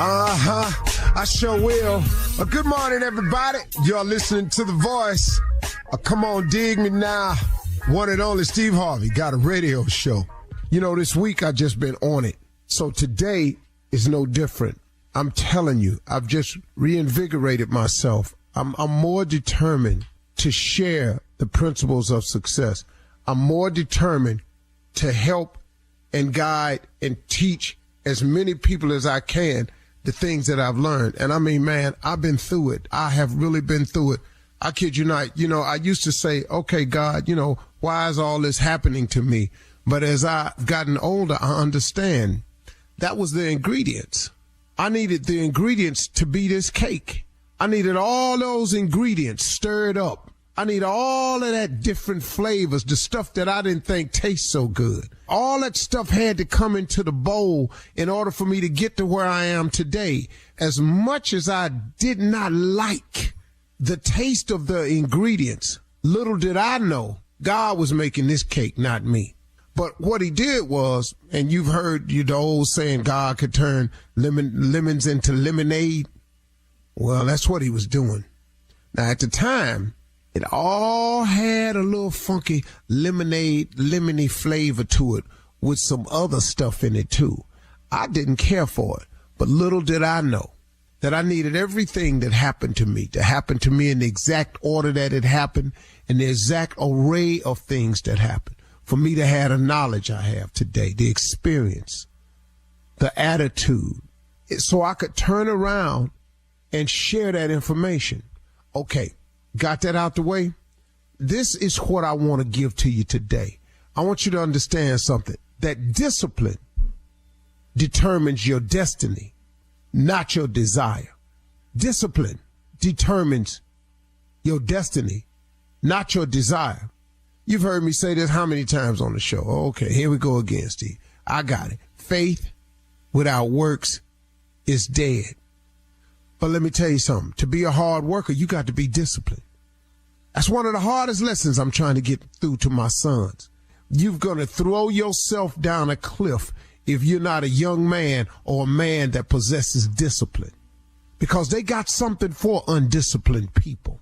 I sure will. Good morning, everybody. You're listening to The Voice. Come on, dig me now. One and only Steve Harvey got a radio show. You know, this week I just been on it. So today is no different. I'm telling you, I've just reinvigorated myself. I'm more determined to share the principles of success. I'm more determined to help and guide and teach as many people as I can the things that I've learned. And I mean, man, I've been through it. I have really been through it. I kid you not. You know, I used to say, okay, God, you know, why is all this happening to me? But as I've gotten older, I understand that was the ingredients. I needed the ingredients to be this cake. I needed all those ingredients stirred up. I need all of that different flavors, the stuff that I didn't think tastes so good. All that stuff had to come into the bowl in order for me to get to where I am today. As much as I did not like the taste of the ingredients, little did I know God was making this cake, not me. But what he did was, and you've heard the old saying, God could turn lemons into lemonade. Well, that's what he was doing. Now, at the time, it all had a little funky lemony flavor to it with some other stuff in it too. I didn't care for it, but little did I know that I needed everything that happened to me to happen to me in the exact order that it happened and the exact array of things that happened for me to have the knowledge I have today, the experience, the attitude, so I could turn around and share that information. Okay. Got that out the way? This is what I want to give to you today. I want you to understand something, that discipline determines your destiny, not your desire. Discipline determines your destiny, not your desire. You've heard me say this how many times on the show? Okay, here we go again, Steve. I got it. Faith without works is dead. But let me tell you something. To be a hard worker, you got to be disciplined. That's one of the hardest lessons I'm trying to get through to my sons. You're going to throw yourself down a cliff if you're not a young man or a man that possesses discipline. Because they got something for undisciplined people.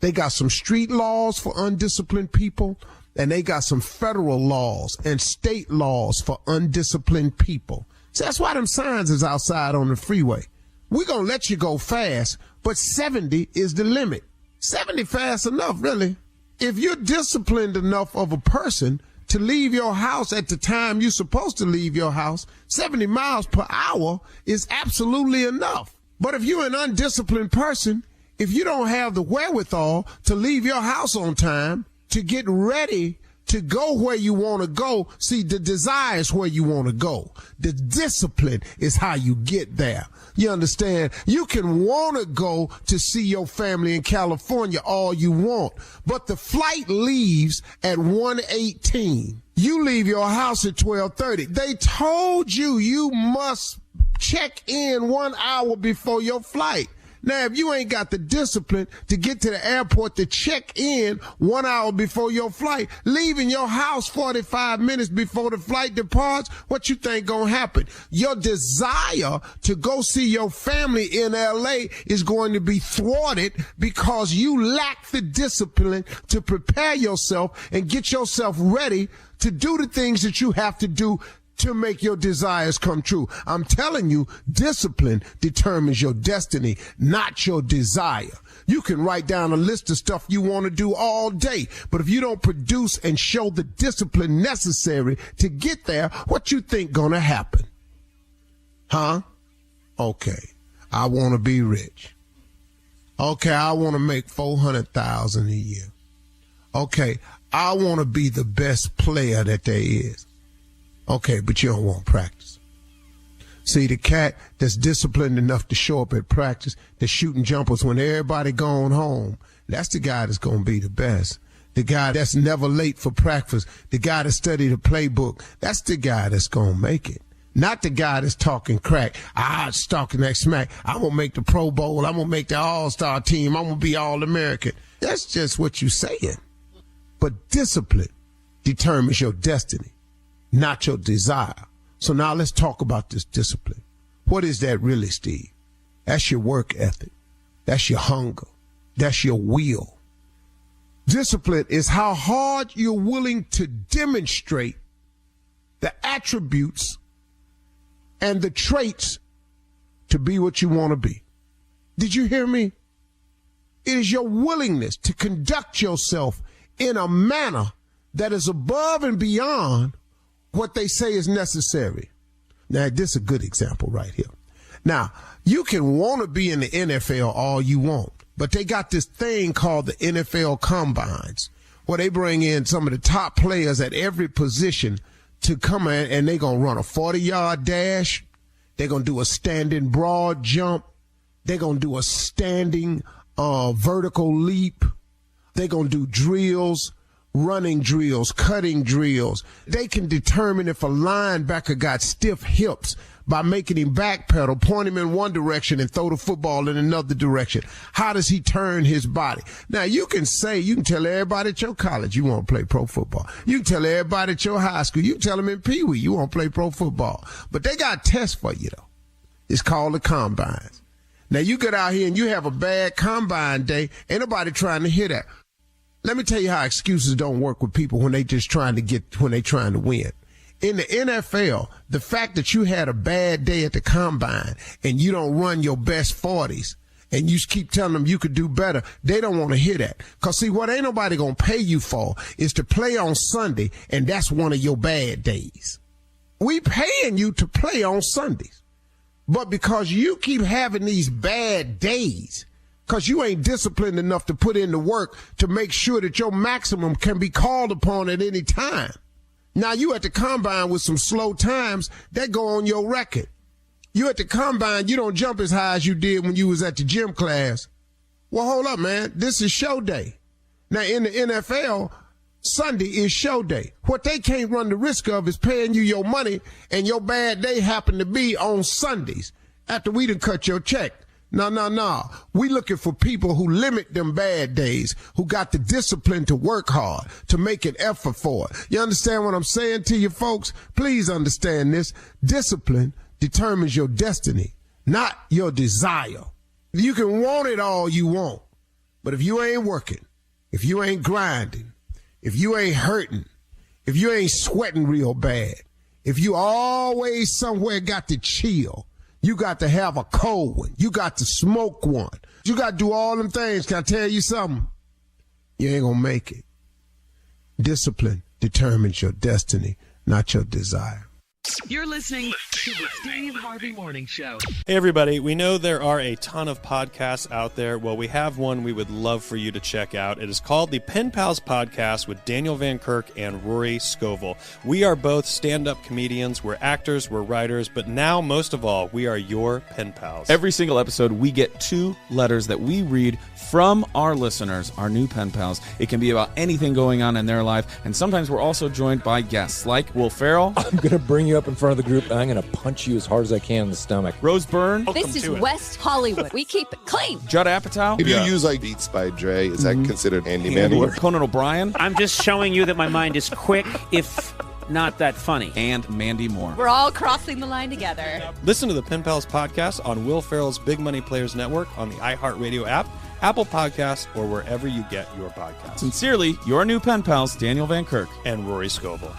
They got some street laws for undisciplined people, and they got some federal laws and state laws for undisciplined people. So that's why them signs is outside on the freeway. We're going to let you go fast, but 70 is the limit. 70 fast enough, really. If you're disciplined enough of a person to leave your house at the time you're supposed to leave your house, 70 miles per hour is absolutely enough. But if you're an undisciplined person, if you don't have the wherewithal to leave your house on time, to get ready to go where you want to go, see, the desire is where you want to go. The discipline is how you get there. You understand? You can want to go to see your family in California all you want, but the flight leaves at 1:18. You leave your house at 12:30. They told you must check in 1 hour before your flight. Now, if you ain't got the discipline to get to the airport to check in 1 hour before your flight, leaving your house 45 minutes before the flight departs, what you think gonna happen? Your desire to go see your family in LA is going to be thwarted because you lack the discipline to prepare yourself and get yourself ready to do the things that you have to do to make your desires come true. I'm telling you, discipline determines your destiny, not your desire. You can write down a list of stuff you want to do all day, but if you don't produce and show the discipline necessary to get there, what you think gonna happen? Huh? Okay, I want to be rich. Okay, I want to make $400,000 a year. Okay, I want to be the best player that there is. Okay, but you don't want practice. See, the cat that's disciplined enough to show up at practice, that's shooting jumpers when everybody gone home, that's the guy that's going to be the best. The guy that's never late for practice, the guy that studied the playbook, that's the guy that's going to make it. Not the guy that's talking crack. Talking that smack. I'm going to make the Pro Bowl. I'm going to make the All-Star team. I'm going to be All-American. That's just what you're saying. But discipline determines your destiny, not your desire. So now let's talk about this discipline. What is that really, Steve? That's your work ethic. That's your hunger. That's your will. Discipline is how hard you're willing to demonstrate the attributes and the traits to be what you want to be. Did you hear me? It is your willingness to conduct yourself in a manner that is above and beyond what they say is necessary. Now, this is a good example right here. Now, you can want to be in the NFL all you want, but they got this thing called the NFL Combines, where they bring in some of the top players at every position to come in, and they're going to run a 40-yard dash. They're going to do a standing broad jump. They're going to do a standing vertical leap. They're going to do drills, running drills, cutting drills. They can determine if a linebacker got stiff hips by making him backpedal, point him in one direction and throw the football in another direction. How does he turn his body? Now, you can tell everybody at your college you want to play pro football. You can tell everybody at your high school. You can tell them in Pee Wee you want to play pro football. But they got tests for you, though. It's called the Combines. Now, you get out here and you have a bad Combine day. Ain't nobody trying to hear that. Let me tell you how excuses don't work with people when they trying to win. In the NFL, the fact that you had a bad day at the Combine and you don't run your best 40s and you keep telling them you could do better, they don't want to hear that. Because, see, what ain't nobody going to pay you for is to play on Sunday, and that's one of your bad days. We paying you to play on Sundays. But because you keep having these bad days, because you ain't disciplined enough to put in the work to make sure that your maximum can be called upon at any time. Now, you at the Combine with some slow times, that go on your record. You at the Combine, you don't jump as high as you did when you was at the gym class. Well, hold up, man. This is show day. Now, in the NFL, Sunday is show day. What they can't run the risk of is paying you your money and your bad day happen to be on Sundays after we done cut your check. No. We looking for people who limit them bad days, who got the discipline to work hard, to make an effort for it. You understand what I'm saying to you folks? Please understand this. Discipline determines your destiny, not your desire. You can want it all you want, but if you ain't working, if you ain't grinding, if you ain't hurting, if you ain't sweating real bad, if you always somewhere got to chill, you got to have a cold one. You got to smoke one. You got to do all them things. Can I tell you something? You ain't going to make it. Discipline determines your destiny, not your desire. You're listening to the Steve Harvey Morning Show. Hey, everybody. We know there are a ton of podcasts out there. Well, we have one we would love for you to check out. It is called the Pen Pals Podcast with Daniel Van Kirk and Rory Scovel. We are both stand-up comedians. We're actors. We're writers. But now, most of all, we are your pen pals. Every single episode, we get 2 letters that we read from our listeners, our new pen pals. It can be about anything going on in their life. And sometimes we're also joined by guests like Will Ferrell. I'm going to bring you up in front of the group, and I'm going to punch you as hard as I can in the stomach. Rose Byrne. This is West Hollywood. We keep it clean. Judd Apatow. If you use like Beats by Dre, is that considered handyman work? Conan O'Brien. I'm just showing you that my mind is quick, if not that funny. And Mandy Moore. We're all crossing the line together. Listen to the Pen Pals Podcast on Will Ferrell's Big Money Players Network, on the iHeartRadio app, Apple Podcasts, or wherever you get your podcasts. Sincerely, your new pen pals, Daniel Van Kirk and Rory Scovel.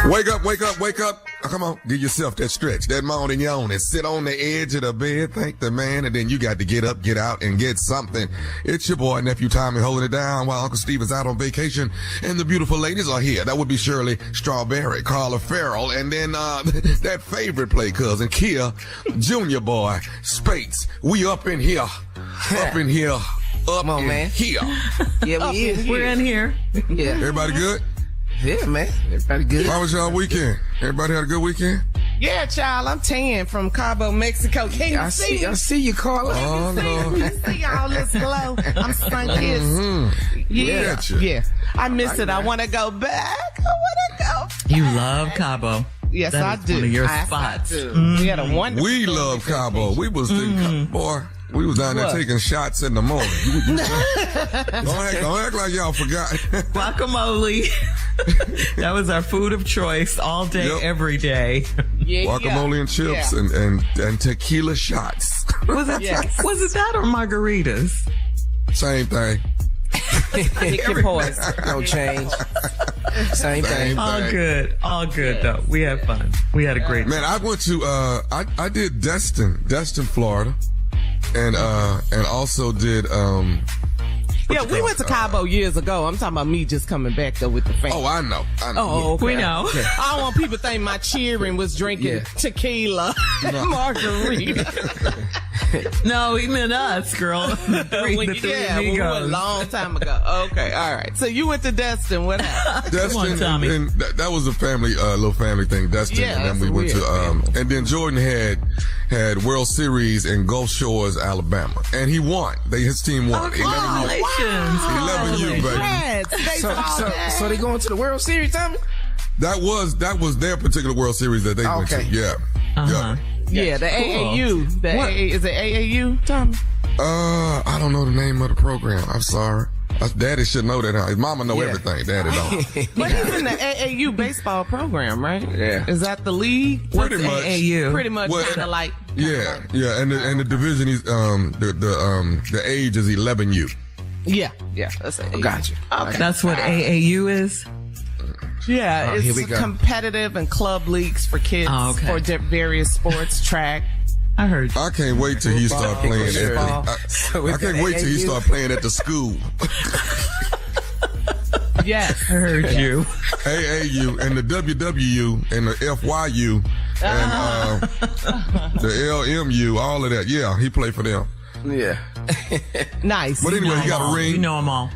Wake up, wake up, wake up. Oh, come on, give yourself that stretch, that morning yawn, and sit on the edge of the bed, thank the man, and then you got to get up, get out, and get something. It's your boy, Nephew Tommy, holding it down while Uncle Steve is out on vacation, and the beautiful ladies are here. That would be Shirley Strawberry, Carla Farrell, and then that favorite play cousin, Kia, Junior Boy, Spates. We up in here, up in here, up in man. Here. Yeah, we is. We're in here. Yeah. Everybody good? Yeah, man. Everybody good. How was y'all weekend? Everybody had a good weekend? Yeah, child. I'm tan from Cabo, Mexico. Can you see? I see you, Carla. Oh, Lord. You see y'all this glow. I'm sun-kissed. Mm-hmm. Yeah. Gotcha. Yeah. I miss it. I want to go back. I want to go. You love Cabo. Yes, that I is do. One of your I spots. do. We had a wonderful We love Cabo. We was in Cabo. Boy, We was down there taking shots in the morning. Don't act like y'all forgot. Guacamole. That was our food of choice all day, every day. Guacamole and chips and tequila shots. Was it that or margaritas? Same thing. Pick your poison. No change. Same thing. All good though. We had fun. We had a great time. Man, I went to I did Destin, Florida, and also did we went to Cabo years ago. I'm talking about me just coming back though with the family. Oh, I know. Oh, okay. We know. I don't want people to think my cheering was drinking tequila and margarita. No, he meant us, girl. The three we went a long time ago. Okay, all right. So you went to Destin. What happened? Destin, and that was a family, little family thing. Destin, and then we went to, and then Jordan had World Series in Gulf Shores, Alabama, and he won. His team won. 11U, baby. So they going to the World Series, Tommy? That was their particular World Series that they went to. Yeah. Yeah, the AAU. Is it AAU, Tommy? I don't know the name of the program. I'm sorry. Daddy should know that. His mama know everything. Daddy don't. But he's in the AAU baseball program, right? Yeah. Is that the league? Pretty much. AAU? Pretty much, kind of like. Yeah. And the division is the age is 11U. Yeah. That's AAU. Gotcha. Okay. That's what AAU is. Yeah, it's competitive and club leagues for kids for various sports, track. I heard. I can't wait till he start playing at the. I can't wait till he start playing at the school. Yes, I heard you. AAU and the WWU and the FYU and the LMU, all of that. Yeah, he played for them. Yeah. Nice. But anyway, he got a ring. You know them all.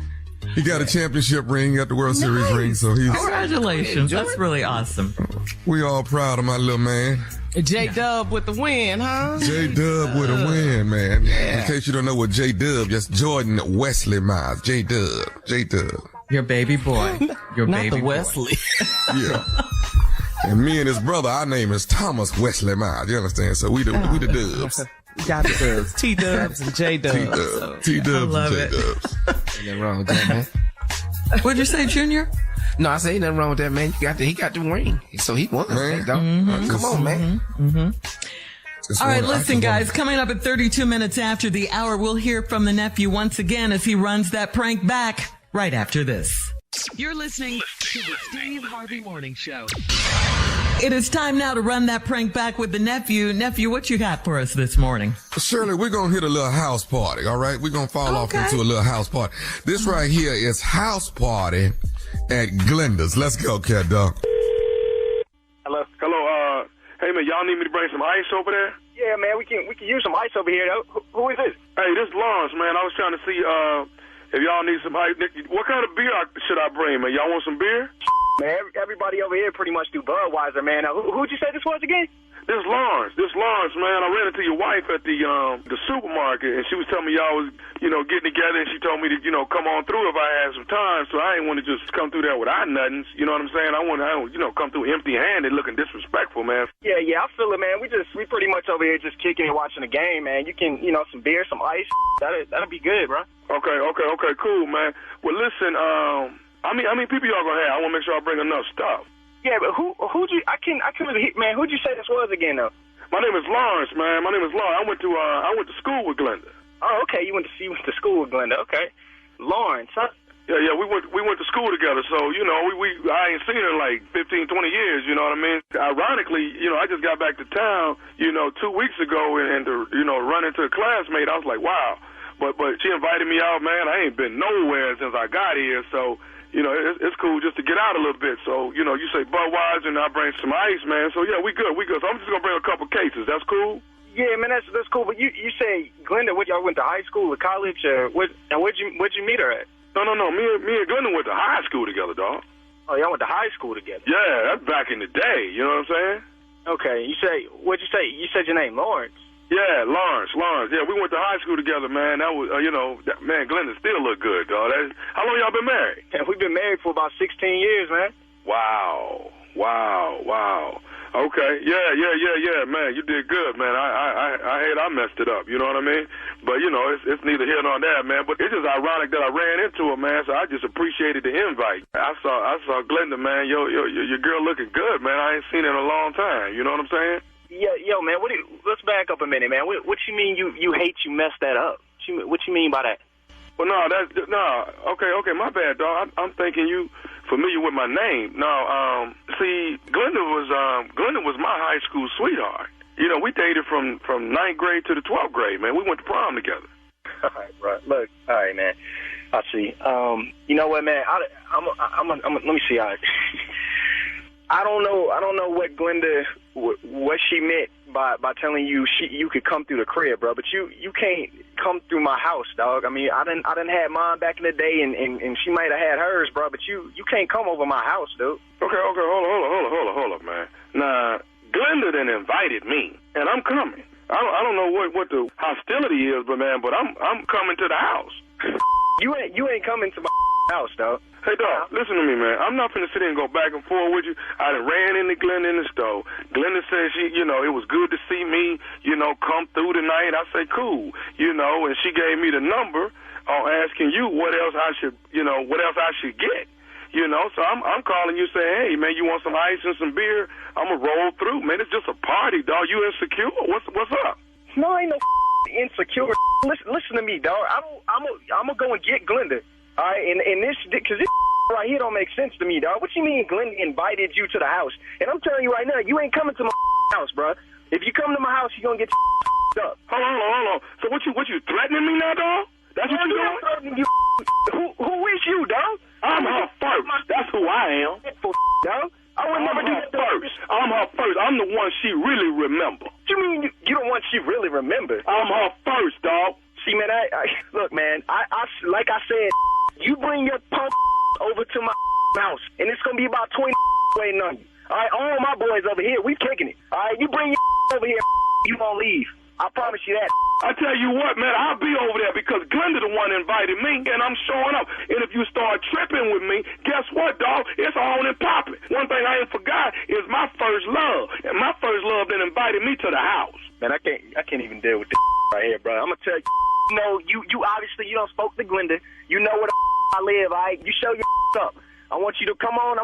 He got a championship ring, got the World Series ring, so he's... Congratulations. That's really awesome. We all proud of my little man. J-Dub with the win, huh? J-Dub with a win, man. Yeah. In case you don't know what J-Dub, just Jordan Wesley Miles. J-Dub. Your baby boy. Not the Wesley. Yeah. And me and his brother, our name is Thomas Wesley Miles. You understand? So we the Dubs. Got the Dubs. T-Dubs and J-Dubs. T-Dubs and J-Dubs. Nothing wrong with that, man. What'd you say, Junior? No, I say ain't nothing wrong with that, man. He got the ring, so he won. Man. Come on, man. All right, listen, guys. Coming up at 32 minutes after the hour, we'll hear from the nephew once again as he runs that prank back right after this. You're listening to the Steve Harvey Morning Show. It is time now to run that prank back with the nephew. Nephew, what you got for us this morning? Shirley, we're going to hit a little house party, all right? We're going to fall off into a little house party. This right here is house party at Glenda's. Let's go, cat dog. Hello. Hey, man, y'all need me to bring some ice over there? Yeah, man, we can use some ice over here, though. Who is this? Hey, this is Lawrence, man. I was trying to see if y'all need some ice. What kind of beer should I bring, man? Y'all want some beer? Man, everybody over here pretty much do Budweiser, man. Now, who'd you say this was again? This is Lawrence, man. I ran into your wife at the supermarket, and she was telling me y'all was, getting together, and she told me to, come on through if I had some time. So I didn't want to just come through there without nothing. You know what I'm saying? I want to, come through empty-handed, looking disrespectful, man. Yeah, I feel it, man. We pretty much over here just kicking and watching the game, man. You can, some beer, some ice. That'll be good, bro. Okay, cool, man. Well, listen, how many people y'all gonna have? I want to make sure I bring enough stuff. Yeah, but who'd you? I couldn't really hit, man. Who'd you say this was again, though? My name is Lawrence, man. I went to school with Glenda. Oh, okay. You went to school with Glenda. Okay, Lawrence, huh? Yeah. We went to school together. So I ain't seen her in like 15, 20 years. You know what I mean? Ironically, I just got back to town, 2 weeks ago, and to run into a classmate, I was like, wow. But she invited me out, man. I ain't been nowhere since I got here, so. It's cool just to get out a little bit. So, you say Budweiser and I bring some ice, man. So, yeah, we good. So I'm just going to bring a couple cases. That's cool? Yeah, man, that's cool. But you say, Glenda, y'all went to high school or college? Where'd you meet her at? No. Me and Glenda went to high school together, dog. Oh, y'all went to high school together? Yeah, that's back in the day. You know what I'm saying? Okay. What'd you say? You said your name, Lawrence. Yeah, Lawrence. Yeah, we went to high school together, man. That was, man, Glenda still look good, dog. How long y'all been married? Yeah, we've been married for about 16 years, man. Wow. Okay. Yeah, man. You did good, man. I I messed it up. You know what I mean? But, you know, it's neither here nor there, man. But it's just ironic that I ran into her, man, so I just appreciated the invite. I saw Glenda, man. Your girl looking good, man. I ain't seen her in a long time. You know what I'm saying? Yeah, yo, man, let's back up a minute, man. What you mean you hate you messed that up? What you mean by that? Well, okay, my bad, dog. I'm thinking you familiar with my name. No, see, Glenda was my high school sweetheart. You know, we dated from 9th grade to the 12th grade, man. We went to prom together. All right, bro. Look, all right, man. I see. You know what, man? Let me see. I don't know what Glenda, what she meant by telling you you could come through the crib, bro. But you can't come through my house, dog. I mean, I done had mine back in the day, and she might have had hers, bro. But you can't come over my house, dude. Okay, hold up, man. Nah, Glenda then invited me, and I'm coming. I don't know what the hostility is, but I'm coming to the house. You ain't coming to my house, dog. Hey, dog, listen to me, man. I'm not finna sit here and go back and forth with you. I done ran into Glenda in the store. Glenda said it was good to see me, come through tonight. I say, cool, and she gave me the number on asking you what else I should get. So I'm calling you saying, hey, man, you want some ice and some beer? I'm going to roll through, man. It's just a party, dog. You insecure? What's up? No, I ain't no insecure. Listen to me, dog. I'm going to go and get Glenda. All right, and this, because this right here don't make sense to me, dog. What you mean Glenda invited you to the house? And I'm telling you right now, you ain't coming to my house, bro. If you come to my house, you're going to get up. Hold on. So what you threatening me now, dog? That's what you doing? Who is you, dog? I'm her first. That's who I am. Dog. I would never do that first. I'm her first. I'm the one she really remember. What you mean you the one she really remember? I'm her first, dog. See, man, look, man, I like I said, you bring your punk over to my house, and it's going to be about 20 waiting on you. All right, all my boys over here, we kicking it. All right, you bring your over here, you won't leave. I promise you that. I tell you what, man, I'll be over there because Glenda the one invited me, and I'm showing up. And if you start tripping with me, guess what, dog? It's on and popping. One thing I ain't forgot is my first love, and my first love then invited me to the house. Man, I can't even deal with this right here, bro. I'm gonna tell you. You obviously you don't spoke to Glenda. You know where the I live, all right? You show your up. I want you to come on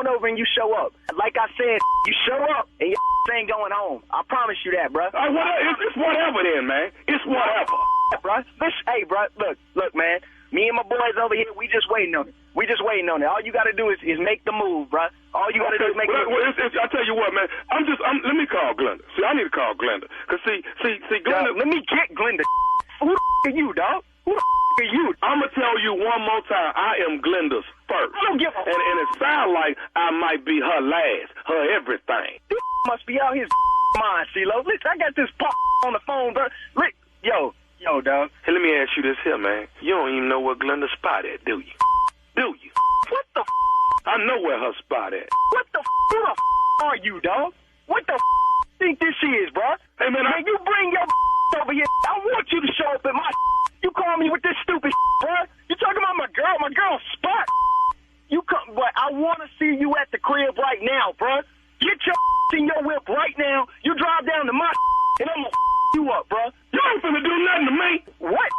over and you show up. Like I said, you show up and your ain't going home. I promise you that, bro. It's whatever then, man. It's whatever. Bro. Hey, bro, look, man. Me and my boys over here, we just waiting on it. All you got to do is make the move, bro. All you got to do is make the move. I tell you what, man. Let me call Glenda. See, I need to call Glenda. Because, see, Glenda. Let me get Glenda. Who the are you, dog? Who the are you? I'm going to tell you one more time. I am Glenda's first. I don't give a and it sounds like I might be her last, her everything. This must be out his mind, CeeLo. Listen, I got this on the phone, bro. Yo, dog. Hey, let me ask you this here, man. You don't even know where Glenda's spot at, do you? What the I know where her spot at. What the who the are you, dog? What the think this is, bro? Hey, man, you bring your over here. I want you to show up at my you call me with this stupid bro. You talking about my girl's spot. You come, but I want to see you at the crib right now, bro. Get your in your whip right now. You drive down to my and I'm gonna you up, bro. You ain't finna do nothing to me. What?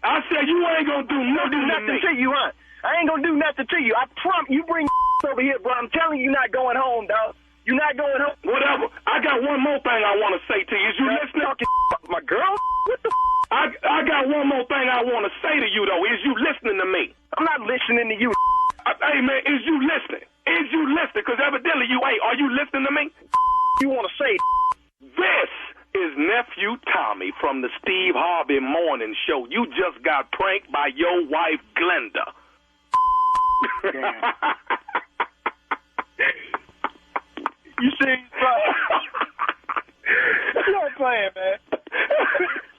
I said you ain't gonna do nothing to you, huh? I ain't gonna do nothing to you. I promise you bring over here, bro. I'm telling you, not going home, dog. You're not going home. Whatever. I got one more thing I want to say to you. Is you listening? My girl? What the I got one more thing I want to say to you, though. Is you listening to me? I'm not listening to you. Hey, man, is you listening? Is you listening? Because evidently you ain't. Are you listening to me? You want to say? This is Nephew Tommy from the Steve Harvey Morning Show. You just got pranked by your wife, Glenda. You see, bro? You ain't playing, man.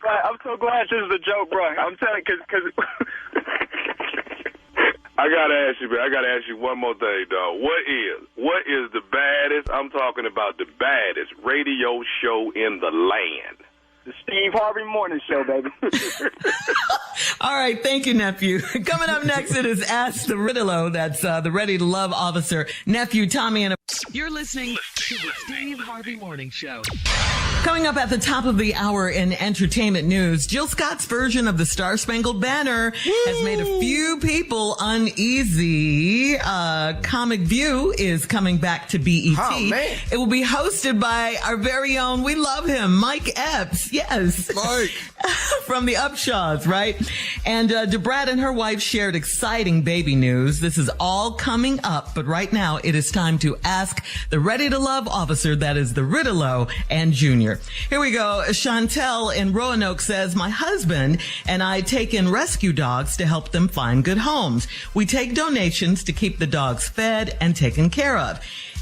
I'm so glad this is a joke, bro. I'm telling you, because I gotta ask you, man. I gotta ask you one more thing, dog. What is the baddest? I'm talking about the baddest radio show in the land. The Steve Harvey Morning Show, baby. All right, thank you, nephew. Coming up next, it is Ask the Riddle. That's the Ready to Love officer, nephew Tommy. And You're listening to the Steve Harvey Morning Show. coming up at the top of the hour in entertainment news, Jill Scott's version of the Star Spangled Banner has made a few people uneasy. Comic View is coming back to BET. Oh, man. It will be hosted by our very own, we love him, Mike Epps. Yes. Mike. From the Upshaws, right? And DeBrat and her wife shared exciting baby news. This is all coming up, but right now it is time to ask the Ready to Love officer, that is the Riddle and Junior. Here we go. Chantel in Roanoke says, my husband and I take in rescue dogs to help them find good homes. We take donations to keep the dogs fed and taken care of.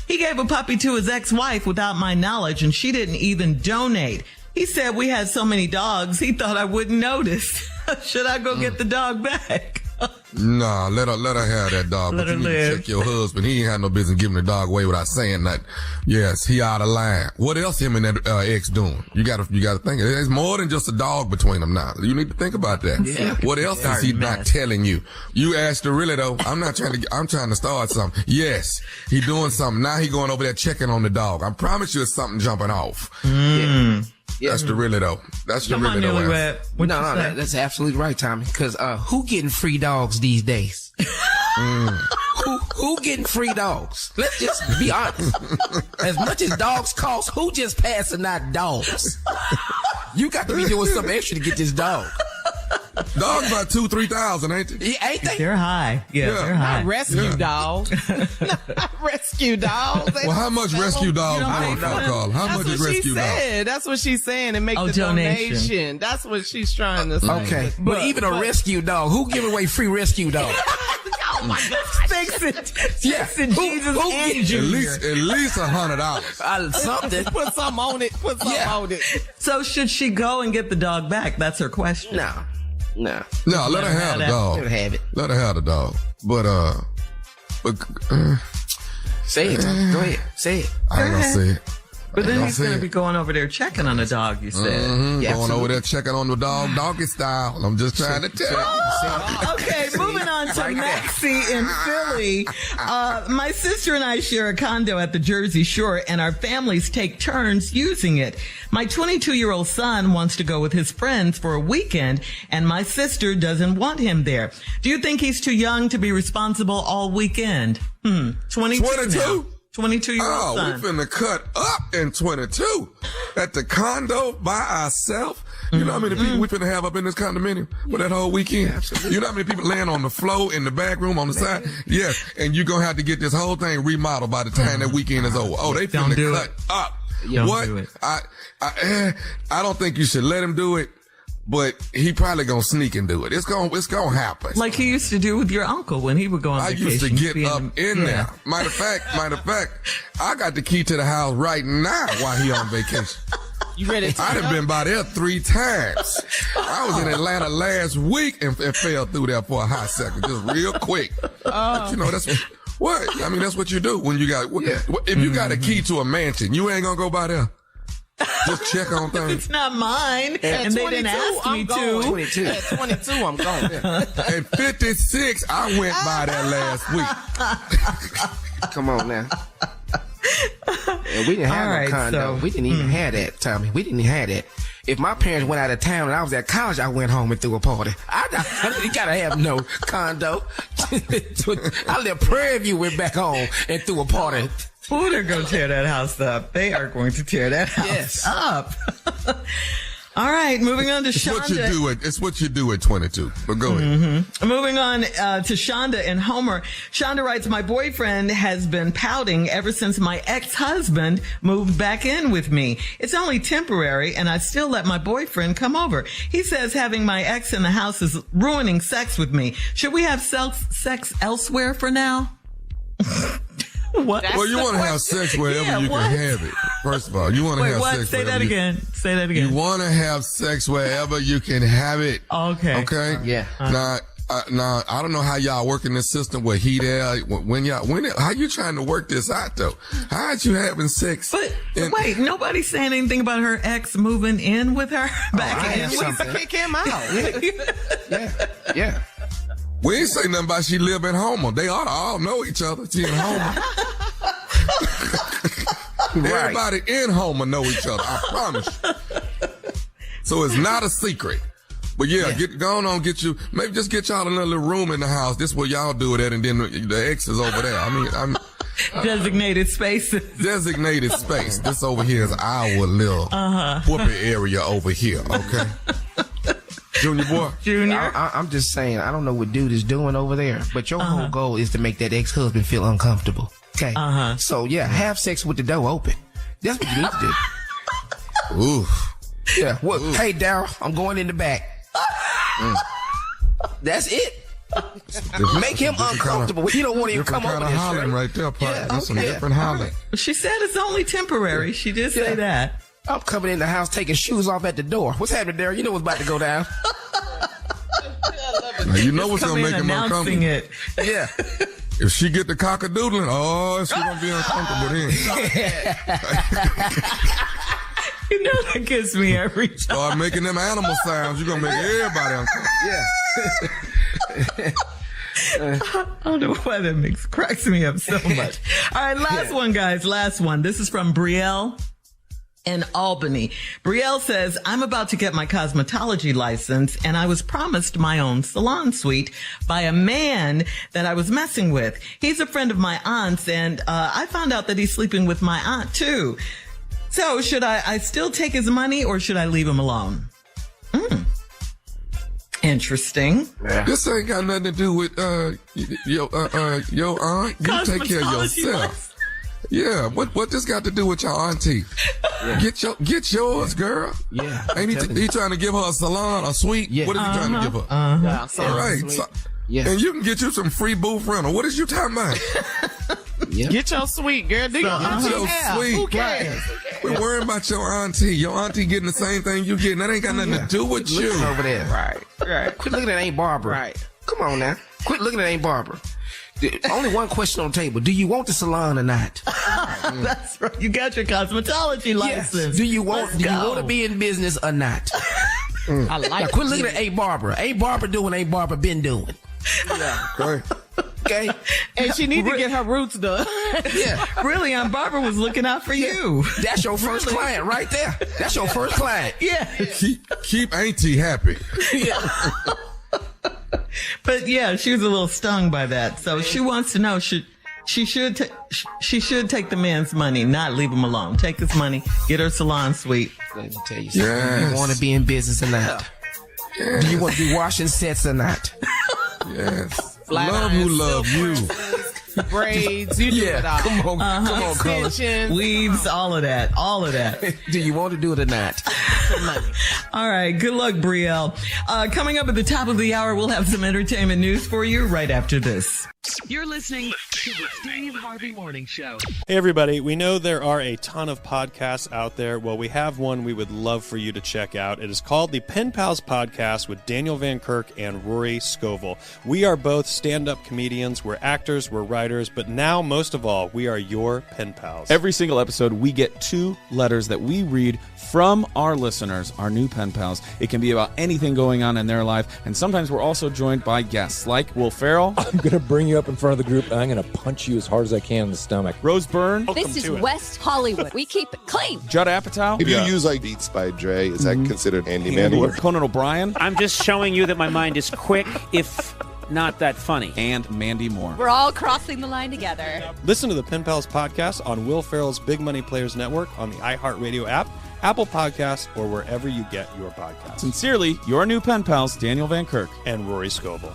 He gave a puppy to his ex-wife without my knowledge, and she didn't even donate. He said we had so many dogs, he thought I wouldn't notice. Should I go get the dog back? Nah, let her have that dog. Let but her you need live. to check your husband. He ain't had no business giving the dog away without saying that. Yes, he out of line. What else him and that ex doing? You gotta think. There's more than just a dog between them now. You need to think about that. Yeah. What else is he not telling you? You asked her really though. I'm trying to start something. Yes, he doing something. Now he going over there checking on the dog. I promise you it's something jumping off. Yeah. That's the really though. That's the Come really on, though. Newlywed. What you say? That's absolutely right, Tommy. Because who getting free dogs these days? Who getting free dogs? Let's just be honest. As much as dogs cost, who just passing out dogs? You got to be doing something extra to get this dog. Dogs about 2,000-3,000, ain't they? Yeah, ain't they? They're high. Yeah, they're high. Not rescue dogs. Not rescue dogs. Well, how much rescue dogs don't going for, Carl? How much is That's what she rescue dogs? said. That's what she's saying. And make Oh, the donation. That's what she's trying to say. Okay. But even a rescue dog, who giving away free rescue dog? Oh my God. Fix it. Fix it, Jesus who and get- Junior. At least $100. Something. Put something on it. Put something on it. So should she go and get the dog back? That's her question. No. No, let her have the dog. Let her have it. Let her have the dog. But Say it. Go ahead. Say it. I ain't gonna say it. But then he's going to it. be going over there checking on the dog, you said. Yeah, Going over there checking on the dog, doggy style. I'm just trying to tell you. Okay, moving on to Maxie in Philly. My sister and I share a condo at the Jersey Shore, and our families take turns using it. My 22-year-old son wants to go with his friends for a weekend, and my sister doesn't want him there. Do you think he's too young to be responsible all weekend? 22 now. 22-year-old son. We finna cut up in 22 at the condo by ourselves. You know how many people we finna have up in this condominium for that whole weekend? You know how many people laying on the floor in the back room on the side? Yes, and you're gonna have to get this whole thing remodeled by the time that weekend is over. Oh, they finna cut up. What? I don't think you should let him do it. But he probably gonna sneak and do it. It's gonna happen. Like he used to do with your uncle when he would go on I vacation. used to get up in there. Matter of fact, I got the key to the house right now while he on vacation. You ready to I done been by there 3 times. I was in Atlanta last week and fell through there for a hot second, just real quick. But you know, that's what I mean. That's what you do when you got. If you got a key to a mansion, you ain't gonna go by there. Just check on things. It's not mine, and they didn't ask me to. 22. At 22, I'm going. At 56, I went by there last week. Come on now. And we didn't have no condo. We didn't even have that, Tommy. We didn't have that. If my parents went out of town and I was at college, I went home and threw a party. You gotta have no condo. I left Prairie View, went back home and threw a party. Oh, they're going to tear that house up. They are going to tear that house up. All right, moving on to Shonda. It's what you do at 22. But go ahead. Moving on to Shonda and Homer. Shonda writes, my boyfriend has been pouting ever since my ex-husband moved back in with me. It's only temporary, and I still let my boyfriend come over. He says having my ex in the house is ruining sex with me. Should we have sex elsewhere for now? What? Well, you want to have sex wherever you can have it. First of all, you want to have sex. Say that again. You want to have sex wherever you can have it. Okay. Okay. Yeah. Now, Now, I don't know how y'all working this system where he there, how you trying to work this out though? How are you having sex? But wait, nobody's saying anything about her ex moving in with her back in. Kick him out. Yeah. We ain't say nothing about she live in Homer. They ought to all know each other. She in Homer. Everybody in Homer know each other. I promise you. So it's not a secret. But go on, maybe just get y'all another room in the house. This is where y'all do it at, and then the ex is over there. I'm designated spaces. Designated space. This over here is our little whoopee area over here, okay? Junior boy. Junior. I'm just saying, I don't know what dude is doing over there, but your whole goal is to make that ex-husband feel uncomfortable. Okay? So, have sex with the door open. That's what you need to do. Ooh. Yeah. Well, hey, Daryl, I'm going in the back. That's it. Make him uncomfortable. He don't want to even come over there. Hollering right there, partner. That's some different hollering. She said it's only temporary. She did say that. I'm coming in the house taking shoes off at the door. What's happening there? You know what's about to go down. Now, you know what's going to make him uncomfortable. It. Yeah. If she get the cockadoodling, she's going to be uncomfortable then. You know that gets me every time. Start making them animal sounds. You're going to make everybody uncomfortable. I don't know why that cracks me up so much. All right, last one, guys. Last one. This is from Brielle in Albany. Brielle says, I'm about to get my cosmetology license, and I was promised my own salon suite by a man that I was messing with. He's a friend of my aunt's, and I found out that he's sleeping with my aunt, too. So should I still take his money, or should I leave him alone? Interesting. This ain't got nothing to do with your aunt. You take care of yourself. Yeah, what this got to do with your auntie? Get yours, girl. Yeah. Ain't he trying to give her a salon, a suite? Yeah. What is he trying to give her? All right. So, and you can get you some free booth rental. What is you talking about? Get your suite, girl. Get your suite. Who cares? We're worrying about your auntie. Your auntie getting the same thing you getting. That ain't got nothing to do with you. Over there. Right. Quit looking at Aunt Barbara. Right. Come on now. Quit looking at Aunt Barbara. Only one question on the table. Do you want the salon or not? That's right. You got your cosmetology license. Yes. Do you want to be in business or not? I like now, quit looking at Aunt Barbara. Aunt Barbara doing Aunt Barbara been doing. Okay. Okay. And she need to get her roots done. Yeah. Really, Aunt Barbara was looking out for you. That's your first client right there. That's your first client. Yeah. Keep Auntie happy. Yeah. But yeah, she was a little stung by that. So she wants to know, she should take the man's money, not leave him alone. Take his money, get her salon suite. Let me tell you something. Yes. You want to be in business or not? Yes. Do you want to be washing sets or not? Yes. Flat love irons, who love you. Braids, you do it all. Come on, College. Weaves, all of that. Do you want to do it or not? All right, good luck, Brielle. Coming up at the top of the hour, we'll have some entertainment news for you right after this. You're listening to the Steve Harvey Morning Show. Hey, everybody. We know there are a ton of podcasts out there. Well, we have one we would love for you to check out. It is called the Pen Pals Podcast with Daniel Van Kirk and Rory Scovel. We are both stand-up comedians. We're actors. We're writers. But now, most of all, we are your pen pals. Every single episode, we get 2 letters that we read from our listeners, our new pen pals. It can be about anything going on in their life. And sometimes we're also joined by guests like Will Ferrell. I'm going to bring you up in front of the group, and I'm going to punch you as hard as I can in the stomach. Rose Byrne. This is West Hollywood. We keep it clean. Judd Apatow. If you use like Beats by Dre, is that considered handyman work? Conan O'Brien. I'm just showing you that my mind is quick, if not that funny. And Mandy Moore. We're all crossing the line together. Listen to the Pen Pals Podcast on Will Ferrell's Big Money Players Network, on the iHeartRadio app, Apple Podcasts, or wherever you get your podcasts. Sincerely, your new pen pals, Daniel Van Kirk and Rory Scovel.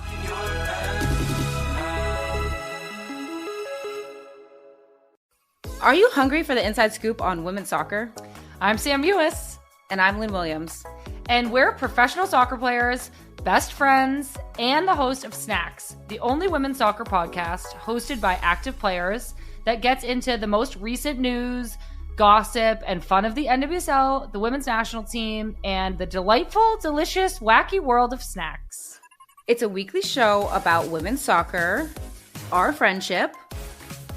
Are you hungry for the inside scoop on women's soccer? I'm Sam Mewis. And I'm Lynn Williams. And we're professional soccer players, best friends, and the host of Snacks, the only women's soccer podcast hosted by active players that gets into the most recent news, gossip, and fun of the NWSL, the women's national team, and the delightful, delicious, wacky world of snacks. It's a weekly show about women's soccer, our friendship,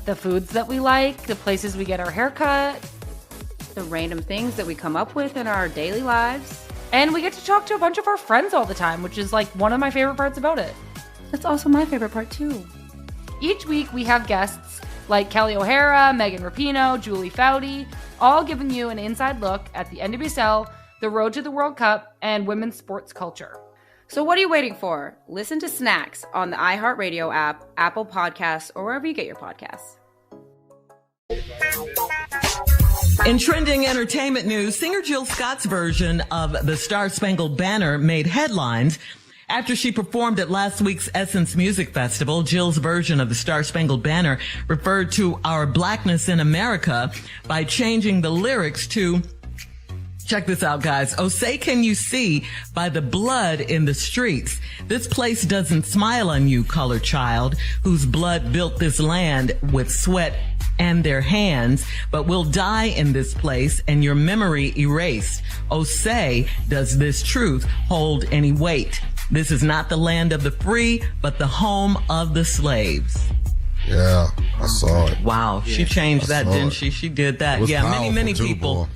the foods that we like, the places we get our hair cut, the random things that we come up with in our daily lives. And we get to talk to a bunch of our friends all the time, which is like one of my favorite parts about it. That's also my favorite part too. Each week we have guests like Kelly O'Hara, Megan Rapinoe, Julie Foudy, all giving you an inside look at the NWSL, the road to the World Cup, and women's sports culture. So what are you waiting for? Listen to Snacks on the iHeartRadio app, Apple Podcasts, or wherever you get your podcasts. In trending entertainment news, singer Jill Scott's version of the Star Spangled Banner made headlines after she performed at last week's Essence Music Festival. Jill's version of the Star Spangled Banner referred to our blackness in America by changing the lyrics to, check this out, guys. Oh, say can you see by the blood in the streets? This place doesn't smile on you, colored child, whose blood built this land with sweat and their hands, but will die in this place and your memory erased. Oh, say, does this truth hold any weight? This is not the land of the free, but the home of the slaves. Yeah, I saw it. Wow, she changed that, didn't she? She did that. Yeah, many people.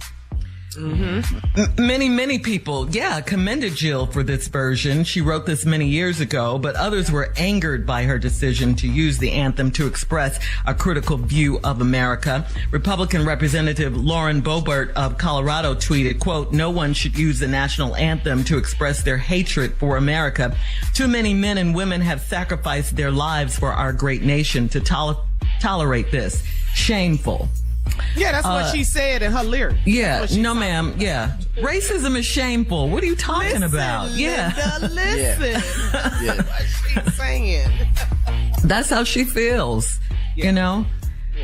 Many people, commended Jill for this version. She wrote this many years ago, but others were angered by her decision to use the anthem to express a critical view of America. Republican Representative Lauren Boebert of Colorado tweeted, quote, "No one should use the national anthem to express their hatred for America. Too many men and women have sacrificed their lives for our great nation to tolerate this. Shameful." Yeah, that's what she said in her lyric. Yeah, no, ma'am. Yeah. Racism is shameful. What are you talking about? Yeah. Listen. Yeah. She's saying. That's how she feels, you know?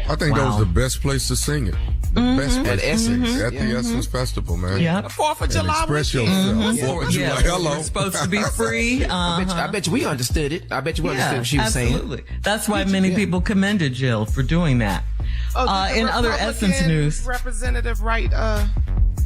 I think that was the best place to sing it. The best place at Essence. At the Essence Festival, man. Yeah. The 4th of July. Express yourself. 4th of July. Hello. It's supposed to be free. I bet you we understood it. I bet you understood what she was absolutely. saying. That's why many people commended Jill for doing that. In other Essence news, Representative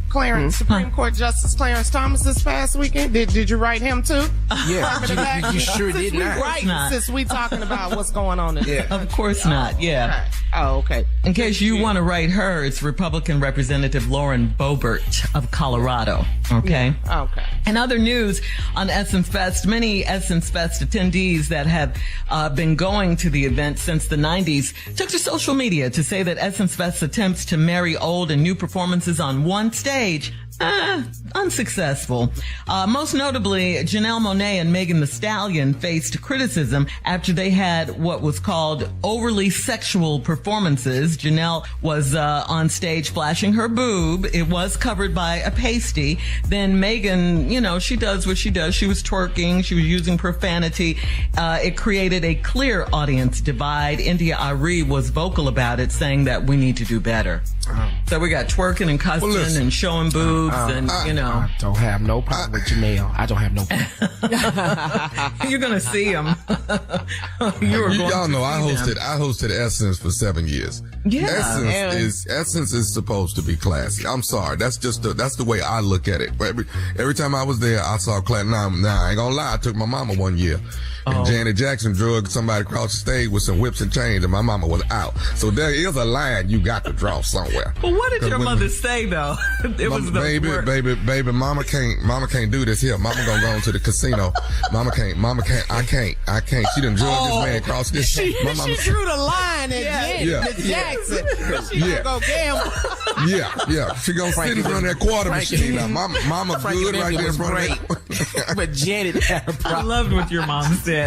Clarence, Supreme Court Justice Clarence Thomas this past weekend. Did you write him too? Yeah, you sure did not. Since we talking about what's going on in there. Of course not. Yeah. Okay. Oh, okay. In case you want to write her, it's Republican Representative Lauren Boebert of Colorado. Okay. Yeah. Okay. In other news on Essence Fest, many Essence Fest attendees that have been going to the event since the 90s took to social media to say that Essence Fest's attempts to marry old and new performances on one stage unsuccessful. Most notably, Janelle Monáe and Megan Thee Stallion faced criticism after they had what was called overly sexual performances. Janelle was on stage flashing her boob. It was covered by a pasty. Then Megan, she does what she does. She was twerking. She was using profanity. It created a clear audience divide. India Arie was vocal about it, saying that we need to do better. So we got twerking and cussing and showing boobs and, I don't have no problem with Janelle. I don't have no problem. You're going to see him. Y'all know I hosted Essence for 7 years. Yeah. Essence is supposed to be classy. I'm sorry. That's the way I look at it. Every time I was there, I saw class. Now, I ain't gonna lie. I took my mama one year. And Janet Jackson drug somebody across the stage with some whips and chains, and my mama was out. So there is a line you got to draw somewhere. Well, what did your mother say though? It was the baby, mama can't do this here. Mama gonna go into the casino. Mama can't. I can't. She done drug this man across this. She drew the line at Janet Jackson. She gonna go gamble. Yeah. She gonna sit in front of that quarter machine. Now, mama good right there in front of that. But Janet had a problem. I loved what your mom said.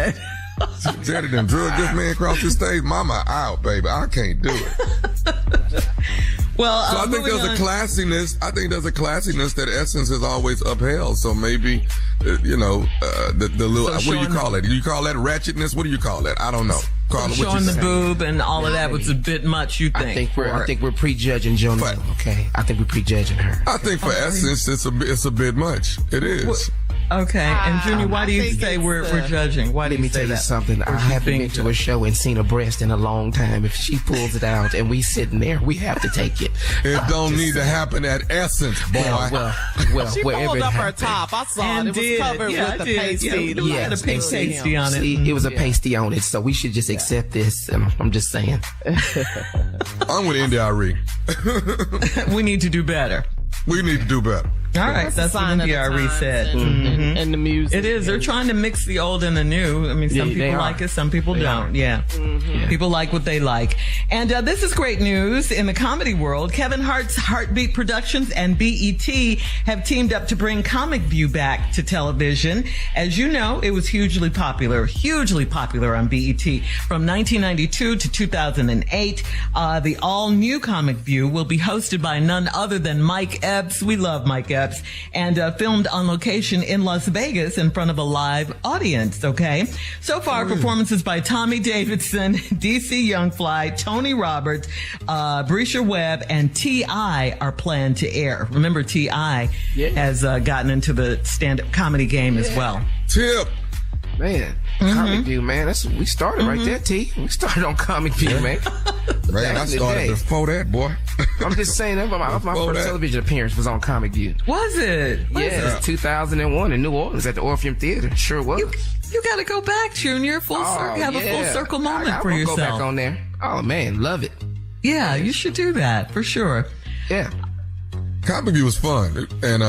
Janet done drug this man across the stage. Mama out, baby. I can't do it. Well, so I think there's a classiness. I think there's a classiness that Essence has always upheld. So maybe, the little, what do you call it? Do you call that ratchetness? What do you call that? I don't know. Showing the boob and all of that was a bit much, you think? I think we're prejudging Jonah. Okay, I think we're prejudging her. I think for Essence, it's a bit much. It is. Okay. And Junior, why do you say we're judging? Why do you say that? Let me tell you something. I haven't been to a show and seen a breast in a long time. If she pulls it out and we sitting there, we have to take it. It don't need to happen at Essence, boy. Well, she wherever pulled it up her happened. top. I saw it. It was covered with the pasty. Yeah, had a pink pasty on it. See, it was a pasty on it, so we should just accept this. I'm just saying. I'm with NDRE. We need to do better. We need to do better. All right, that's what NDRE said. And the music. It is. They're trying to mix the old and the new. I mean, some people like it, some people don't. Yeah. People like what they like. And this is great news in the comedy world. Kevin Hart's Heartbeat Productions and BET have teamed up to bring Comic View back to television. As you know, it was hugely popular on BET from 1992 to 2008. The all-new Comic View will be hosted by none other than Mike Epps. We love Mike Epps. And filmed on location in Las Vegas in front of a live audience, okay? So far, performances by Tommy Davidson, DC Youngfly, Tony Roberts, Brescia Webb, and T.I. are planned to air. Remember, T.I. has gotten into the stand-up comedy game as well. Tip. Man, Comic View, man. We started right there, T. We started on Comic View, man. Man, I started before that, boy. I'm just saying that my first television appearance was on Comic View. Was it? It was 2001 in New Orleans at the Orpheum Theater. Sure was. You got to go back, Junior. Have a full circle moment for yourself. Go back on there. Oh man, love it. Yeah, you should do that for sure. Yeah. Comic View was fun, and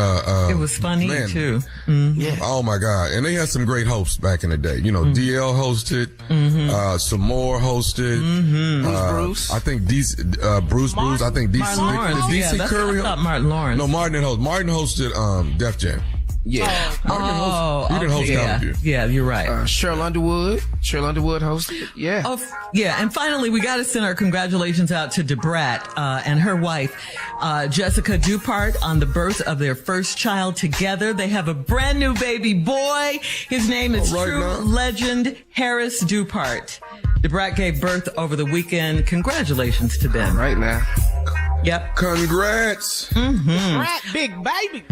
it was funny too. Yeah. Oh my God! And they had some great hosts back in the day. You know, DL hosted, some more hosted. Bruce. I think Bruce. I think DC. DC Curry. I thought Martin Lawrence. No, Martin didn't host. Martin hosted Def Jam. Yeah. He didn't host Comic View. Yeah, you're right. Cheryl Underwood hosted. Yeah. Oh, yeah. And finally, we got to send our congratulations out to Debrat and her wife, Jessica Dupart, on the birth of their first child together. They have a brand new baby boy. His name is legend Harris Dupart. Debrat gave birth over the weekend. Congratulations to them. Right now. Yep. Congrats. Debrat, big baby.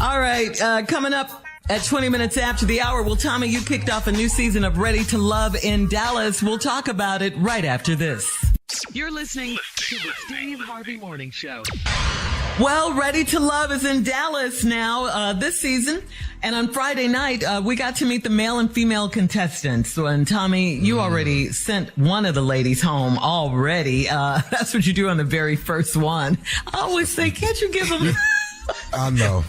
All right. Coming up at 20 minutes after the hour, well, Tommy, you kicked off a new season of Ready to Love in Dallas. We'll talk about it right after this. You're listening to the Steve Harvey Morning Show. Well, Ready to Love is in Dallas now this season. And on Friday night, we got to meet the male and female contestants. So, and Tommy, you already sent one of the ladies home already. That's what you do on the very first one. I always say, can't you give them... I know.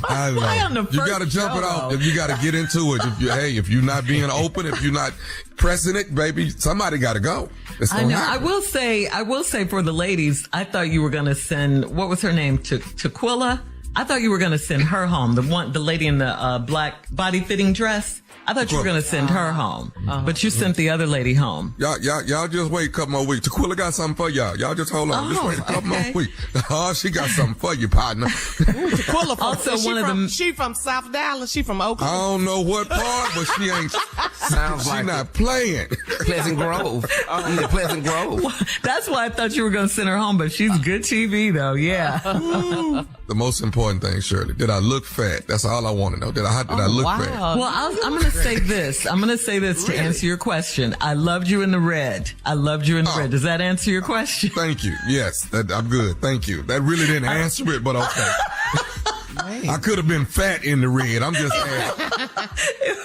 You got to jump it off. If you got to get into it. If you're not being open, if you're not pressing it, baby, somebody got to go. I know. I will say for the ladies, I thought you were going to send, what was her name? Tequila? I thought you were going to send her home. The lady in the black body fitting dress. I thought you were going to send her home, but you sent the other lady home. Y'all just wait a couple more weeks. Tequila got something for y'all. Y'all just hold on. Just wait a couple more weeks. Oh, she got something for you, partner. Tequila she from South Dallas. She from Oakland. I don't know what part, but she ain't. Sounds like she not playing. Pleasant Grove. Pleasant Grove. That's why I thought you were going to send her home, but she's good TV though. Yeah. The most important thing, Shirley, did I look fat? That's all I want to know. Did I look fat? Well, I'm going to say this. I'm going to say this to answer your question. I loved you in the red. red. Does that answer your question? Thank you. Yes, I'm good. Thank you. That really didn't answer it, but okay. I could have been fat in the red. I'm just saying.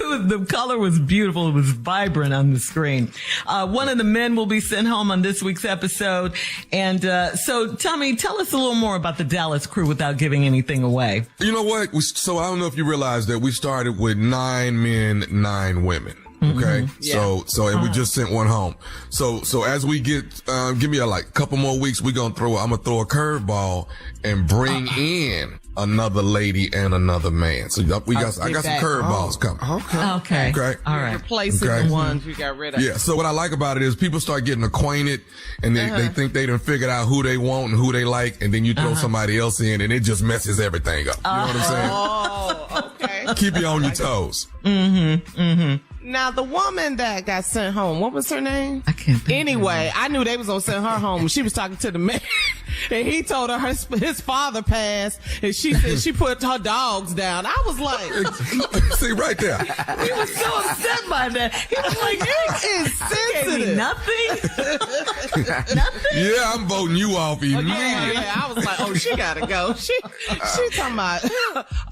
The color was beautiful. It was vibrant on the screen. One of the men will be sent home on this week's episode. And so, Tommy, tell us a little more about the Dallas crew without giving anything away. You know what? So I don't know if you realize that we started with 9 men, 9 women. Okay. Yeah. So we just sent one home. So as we get, give me a couple more weeks, I'm going to throw a curveball and bring in another lady and another man. So I got some curveballs coming. Okay. All right. Replacing the ones we got rid of. Yeah. So what I like about it is people start getting acquainted and they think they done figured out who they want and who they like. And then you throw somebody else in and it just messes everything up. You know what I'm saying? Oh, okay. Keep you on your toes. Now, the woman that got sent home, what was her name? I can't think. Anyway, I knew they was going to send her home when she was talking to the man. and he told her his father passed, and she said she put her dogs down. I was like, see right there. He was so upset by that. He was like, "You is sensitive. Nothing. Yeah, I'm voting you off immediately. Yeah. I was like, oh, she gotta go. She talking about,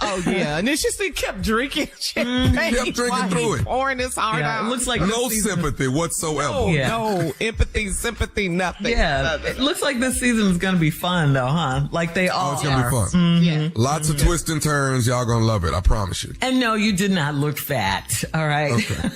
oh yeah, and then she still kept drinking. Kept drinking through it, pouring his heart out. It looks like no sympathy whatsoever. No empathy, sympathy, nothing. Yeah, it looks like this season is going to be fun, though, huh? Like they all it's gonna are. be fun. Mm-hmm. Yeah. Lots of twists and turns. Y'all gonna love it. I promise you. And no, you did not look fat. All right. Okay.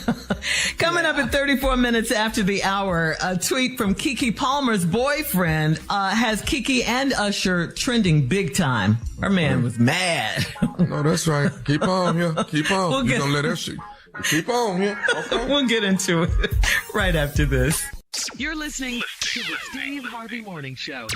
Coming up at 34 minutes after the hour, a tweet from Keke Palmer's boyfriend has Keke and Usher trending big time. Our man was mad. No, that's right. Keep on here. Keep on. You're gonna let that shit. Keep on here. Okay. We'll get into it right after this. You're listening to the Steve Harvey Morning Show.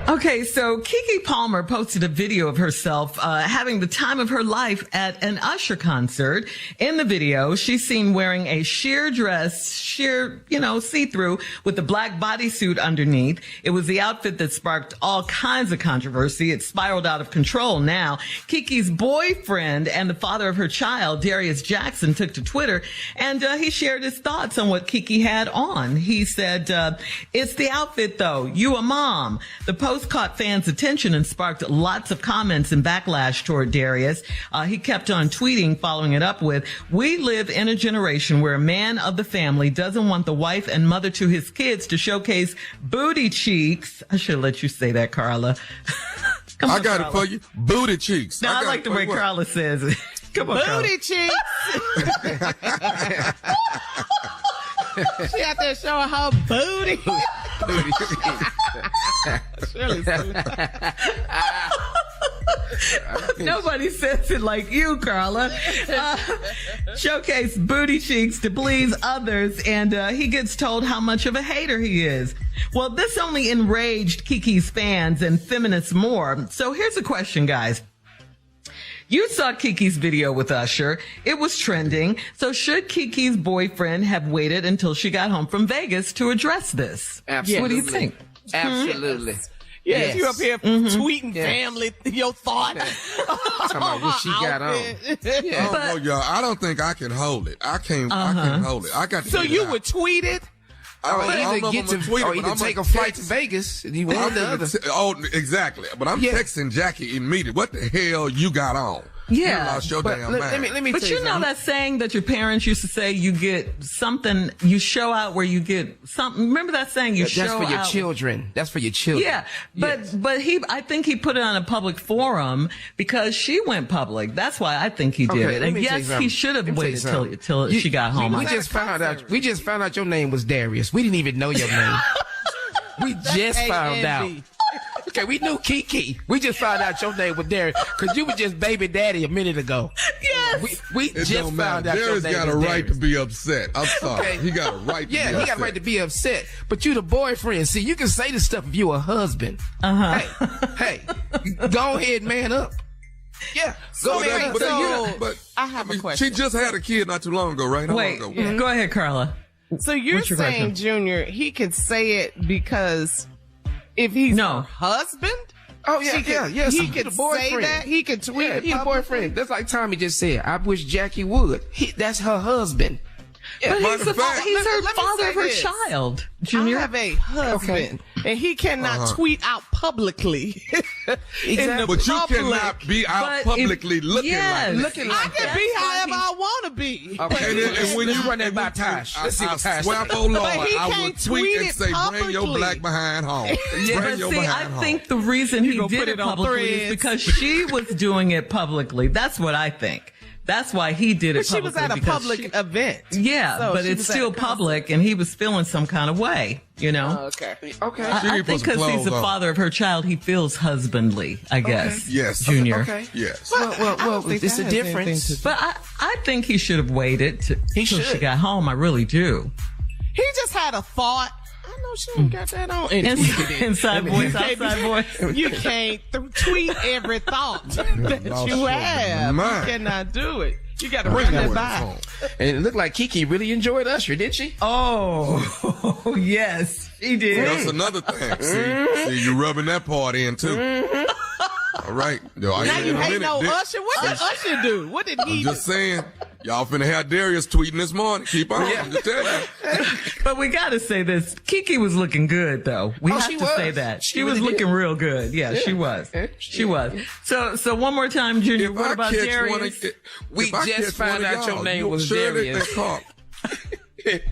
Okay, so Keke Palmer posted a video of herself having the time of her life at an Usher concert. In the video, she's seen wearing a sheer dress, see-through, with a black bodysuit underneath. It was the outfit that sparked all kinds of controversy. It spiraled out of control now. Keke's boyfriend and the father of her child, Darius Jackson, took to Twitter, and he shared his thoughts on what Keke had on. He said, "It's the outfit, though. You a mom." The post caught fans' attention and sparked lots of comments and backlash toward Darius. He kept on tweeting, following it up with, "We live in a generation where a man of the family doesn't want the wife and mother to his kids to showcase booty cheeks." I should let you say that, Carla. Come on, I got Carla. It for you. Booty cheeks. No, I like the way Carla says it. Come on, booty cheeks. She out there showing her booty. Nobody says it like you, Carla. Showcase booty cheeks to please others, and he gets told how much of a hater he is. Well, this only enraged Keke's fans and feminists more. So here's a question, guys. You saw Keke's video with Usher. It was trending. So should Keke's boyfriend have waited until she got home from Vegas to address this? Absolutely. What do you think? Absolutely. Yes, you up here tweeting family, your thought. Talking about what she got on. Yeah. I don't know, y'all. I don't think I can hold it. I can't hold it. I got to So you out. would tweet it? Either take a flight to Vegas. You want the other. Exactly. But I'm texting Jackie immediately. What the hell you got on? Yeah. You lost your damn mind. Let me but tell you know that saying that your parents used to say, you get something, you show out where you get something. Remember that saying? That's for your children. That's for your children. Yeah. But I think he put it on a public forum because she went public. That's why I think he did it. And yes, he should have waited till she got home. We just found out your name was Darius. We didn't even know your name. We just found out. Okay, we knew Keke. We just found out your name was Darius because you were just baby daddy a minute ago. Yes. We just found out your name was Darius. Darius got a right to be upset. I'm sorry. Okay. He got a right to be upset. Yeah, he got a right to be upset. But you the boyfriend. See, you can say this stuff if you a husband. Hey, go ahead, man up. Yeah. But I have a question. She just had a kid not too long ago, right? Wait, go ahead, Carla. So you're saying, Junior, he could say it because if he's her husband? Oh, yeah, He could say that. He could tweet it. He's a boyfriend. That's like Tommy just said. I wish Jackie would. That's her husband. Yeah, but he's her father of her child, Junior. I have a husband, and he cannot tweet out publicly. Exactly. But you cannot be out publicly looking like I can be however I want to be. Okay, and when you run that by Tosh, I swear, oh Lord, I would tweet and say, bring your black behind home. I think the reason he did it publicly is because she was doing it publicly. That's what I think. That's why he did it publicly. But she was at a public event. Yeah, so but it's still public, and he was feeling some kind of way, you know? Okay. I think because he's the father of her child, he feels husbandly, I guess. Okay. Yes. Junior. Okay. Yes. Well, it's a difference. But I think he should have waited till she got home. I really do. He just had a thought. I know she ain't got that on. Inside voice, outside voice. You can't tweet every thought that you have. You cannot do it. You got to bring that by. And it looked like Keke really enjoyed Usher, didn't she? Oh, yes, she did. That's another thing. See, you rubbing that part in, too. All right. Now you hate no Usher. What did Usher do? What did he do? I'm just saying. Y'all finna have Darius tweeting this morning. Keep on. I'm just telling you. But we got to say this. Keke was looking good, though. We have to say that. She was really looking real good. Yeah, she was. She was. So one more time, Junior, what about Darius? We just found out your name was Darius.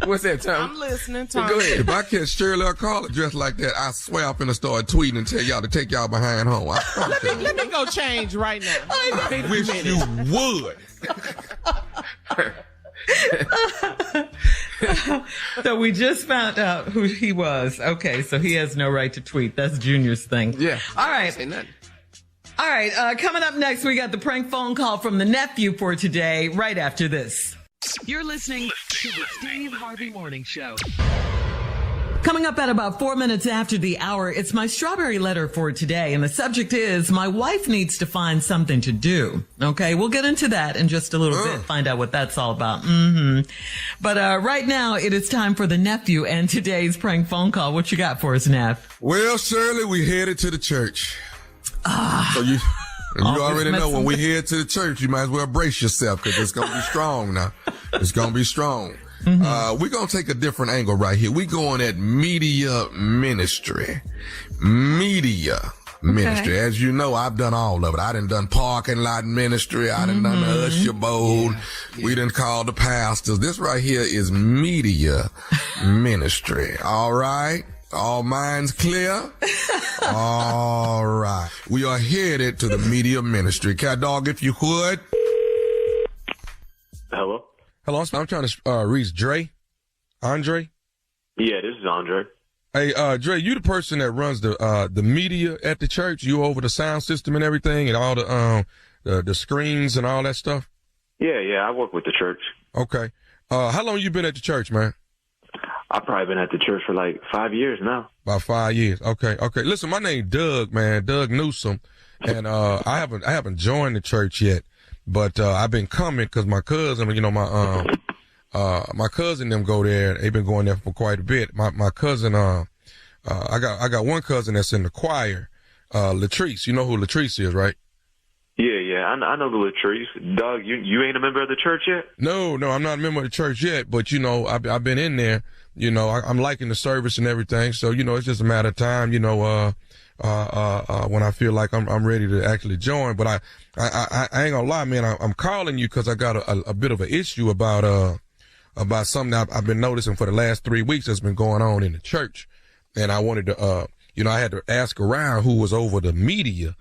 What's that, Tom? I'm listening, Tom. Go ahead. If I catch Shirley or Carla dressed like that, I swear I'm finna start tweeting and tell y'all to take y'all behind home. Let me go change right now. I wish you would. So we just found out who he was. Okay, so he has no right to tweet. That's Junior's thing. Yeah. All right. Say nothing. All right. Coming up next, we got the prank phone call from the nephew for today, right after this. You're listening to the Steve Harvey Morning Show. Coming up at about 4 minutes after the hour, it's my strawberry letter for today. And the subject is, my wife needs to find something to do. Okay, we'll get into that in just a little bit, find out what that's all about. But right now, it is time for the nephew and today's prank phone call. What you got for us, Neff? Well, Shirley, we headed to the church. So you already know when we head to the church, you might as well brace yourself because it's going to be strong now. It's going to be strong. We're going to take a different angle right here. We're going at media ministry. Media ministry. As you know, I've done all of it. I done parking lot ministry. I done the usher bowl. Yeah. We done called the pastors. This right here is media ministry. All right. All minds clear? All right. We are headed to the media ministry. Cat dog, if you would. Hello? Hello, I'm trying to reach Dre. Andre? Yeah, this is Andre. Hey, Dre, you the person that runs the media at the church? You over the sound system and everything and all the screens and all that stuff? Yeah, I work with the church. Okay. How long you been at the church, man? I've probably been at the church for like 5 years now. About 5 years. Okay. Listen, my name Doug, man, Doug Newsom, and I haven't joined the church yet, but I've been coming because my cousin, my cousin them go there. They've been going there for quite a bit. My cousin, I got one cousin that's in the choir, Latrice. You know who Latrice is, right? Yeah, I know the Latrice. Doug, you ain't a member of the church yet? No, I'm not a member of the church yet, but I've been in there. I'm liking the service and everything. So, it's just a matter of time, when I feel like I'm ready to actually join. But I ain't gonna lie, man. I'm calling you because I got a bit of an issue about something that I've been noticing for the last 3 weeks that's been going on in the church. And I wanted to, I had to ask around who was over the media,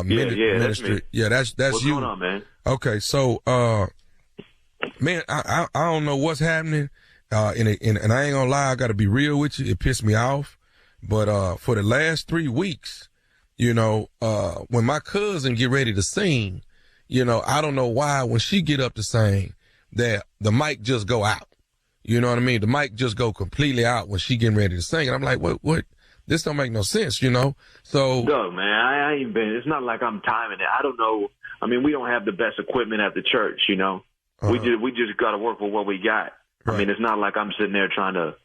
ministry. That's What's you. What's going on, man? Okay. So, man, I don't know what's happening. And I ain't gonna lie, I gotta be real with you. It pissed me off. But, for the last 3 weeks, when my cousin get ready to sing, I don't know why when she get up to sing that the mic just go out. You know what I mean? The mic just go completely out when she getting ready to sing. And I'm like, what? This don't make no sense, So. No, man, I ain't been, it's not like I'm timing it. I don't know. I mean, we don't have the best equipment at the church, We just gotta work with what we got. Right. I mean, it's not like I'm sitting there trying to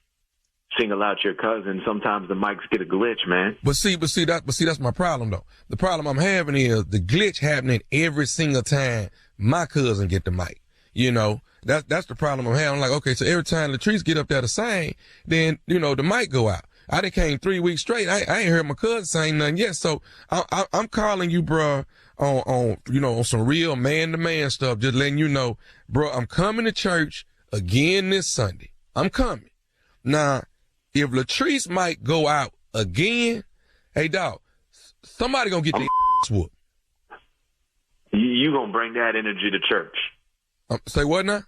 single out your cousin. Sometimes the mics get a glitch, man. But see, that's my problem though. The problem I'm having is the glitch happening every single time my cousin get the mic. That's the problem I'm having. I'm like, okay, so every time Latrice get up there to sing, then, the mic go out. I done came 3 weeks straight. I ain't heard my cousin sing nothing yet. So I'm calling you, bruh, on some real man-to-man stuff, just letting you know, bruh, I'm coming to church again this Sunday. I'm coming. Now, if Latrice might go out again, hey, dog, somebody gonna get their whooped. You gonna bring that energy to church. Say what now?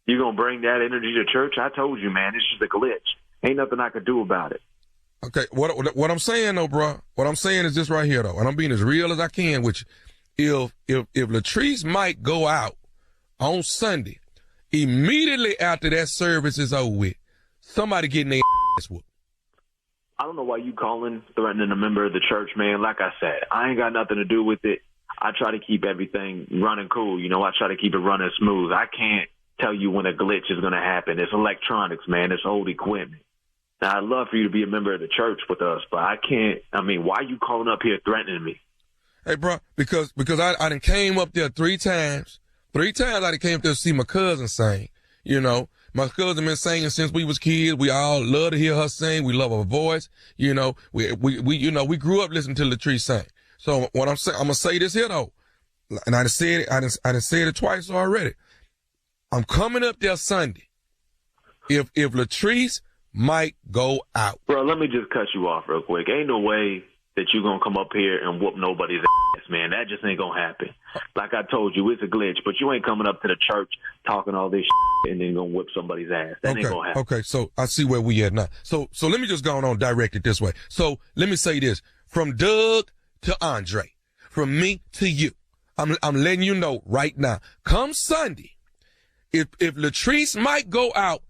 You gonna bring that energy to church? I told you, man, it's just a glitch. Ain't nothing I could do about it. Okay, what I'm saying though, bro, what I'm saying is this right here though, and I'm being as real as I can with you. If Latrice might go out on Sunday, immediately after that service is over with, somebody getting their ass whooped. I don't know why you calling, threatening a member of the church, man. Like I said, I ain't got nothing to do with it. I try to keep everything running cool. You know, I try to keep it running smooth. I can't tell you when a glitch is going to happen. It's electronics, man. It's old equipment. Now, I'd love for you to be a member of the church with us, but I can't. I mean, why are you calling up here threatening me? Hey, bro, because I done came up there 3 times. 3 times I done came up there to see my cousin sing. You know, my cousin been singing since we was kids. We all love to hear her sing. We love her voice. You know, we grew up listening to Latrice sing. So what I'm saying, I'm gonna say this here though, and I done said it twice already. I'm coming up there Sunday. If Latrice might go out. Bro, let me just cut you off real quick. Ain't no way that you're going to come up here and whoop nobody's ass, man. That just ain't going to happen. Like I told you, it's a glitch, but you ain't coming up to the church talking all this and then going to whip somebody's ass. That ain't going to happen. Okay, so I see where we at now. So let me just go on direct it this way. So let me say this. From Doug to Andre, from me to you, I'm letting you know right now. Come Sunday, if Latrice might go out,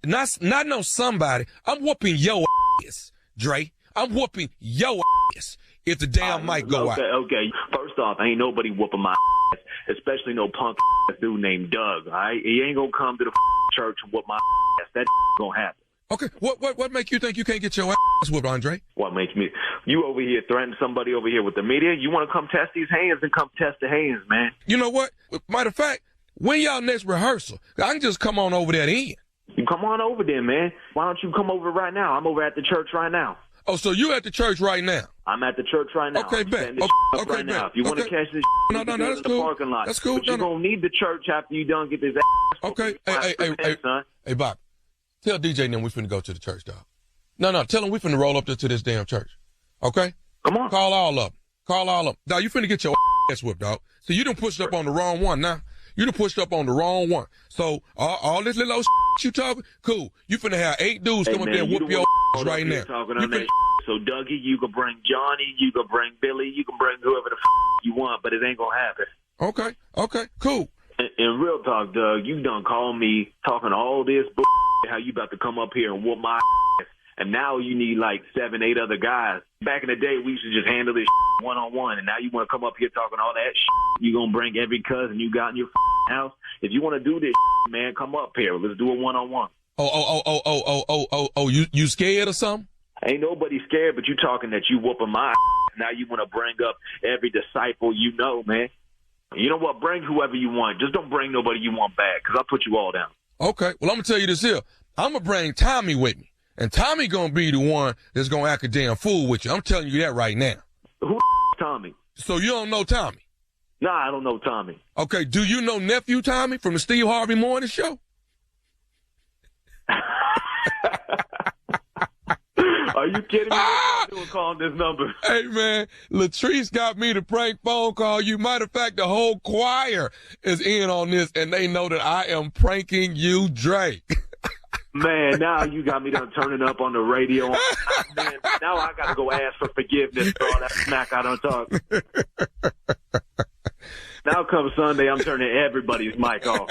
not know somebody, I'm whooping your ass, Dre. I'm whooping your ass if the damn mic go out. Okay. First off, ain't nobody whooping my ass, especially no punk ass dude named Doug, all right? He ain't gonna come to the church and whoop my ass. That gonna happen. Okay, what make you think you can't get your ass whooped, Andre? What makes me? You over here threatening somebody over here with the media? You want to come test these hands and come test the hands, man. You know what? Matter of fact, when y'all next rehearsal, I can just come on over there then. You come on over there, man. Why don't you come over right now? I'm over at the church right now. Oh, so you at the church right now? I'm at the church right now. Okay, bet. Okay, right now. If you want to catch this, no, that's in the cool. Parking lot. That's cool. But you're gonna need the church after you done get this ass. Okay. Hey, Bob. Tell DJ and them we finna go to the church, dog. No. Tell them we finna roll up to this damn church. Okay? Come on. Call all of them. Dog, you finna get your ass whipped, dog. So you done pushed up on the wrong one now. You done pushed up on the wrong one. So all this little you talking, cool. You finna have 8 dudes come up there and whoop your ass right now. So Dougie, you can bring Johnny, you can bring Billy, you can bring whoever the you want, but it ain't gonna happen. Okay, cool. In real talk, Doug, you done called me talking all this how you about to come up here and whoop my ass, and now you need like 7, 8 other guys. Back in the day, we used to just handle this one-on-one, and now you want to come up here talking all that you gonna bring every cousin you got in your house. If you want to do this, man, come up here. Let's do a one-on-one. You scared or something? Ain't nobody scared, but you talking that you whooping my ass. Now you want to bring up every disciple you know, man. You know what? Bring whoever you want. Just don't bring nobody you want back, because I'll put you all down. Okay. Well, I'm going to tell you this here. I'm going to bring Tommy with me. And Tommy going to be the one that's going to act a damn fool with you. I'm telling you that right now. Who Tommy? So you don't know Tommy? Nah, I don't know Tommy. Okay. Do you know nephew Tommy from the Steve Harvey Morning Show? Are you kidding me? What are you doing calling this number? Hey, man, Latrice got me to prank phone call you. Matter of fact, the whole choir is in on this, and they know that I am pranking you, Drake. Man, now you got me done turning up on the radio. Man, now I got to go ask for forgiveness for all that smack I done talk. Now come Sunday, I'm turning everybody's mic off.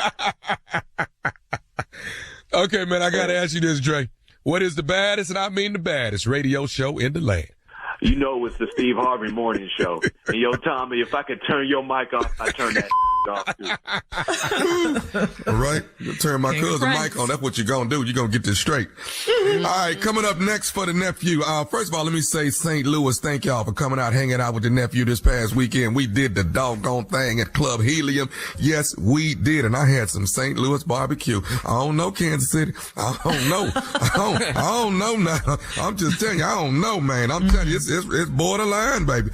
Okay, man, I got to ask you this, Drake. What is the baddest, and I mean the baddest, radio show in the land? You know it's the Steve Harvey Morning Show. And yo, Tommy, if I could turn your mic off, I'd turn that off, too. All right. You turn my cousin mic on. That's what you're going to do. You're going to get this straight. All right. Coming up next for the nephew. First of all, let me say St. Louis, thank y'all for coming out, hanging out with the nephew this past weekend. We did the doggone thing at Club Helium. Yes, we did. And I had some St. Louis barbecue. I don't know Kansas City. I don't know. I don't know now. I'm just telling you, I don't know, man. I'm telling you, it's borderline, baby.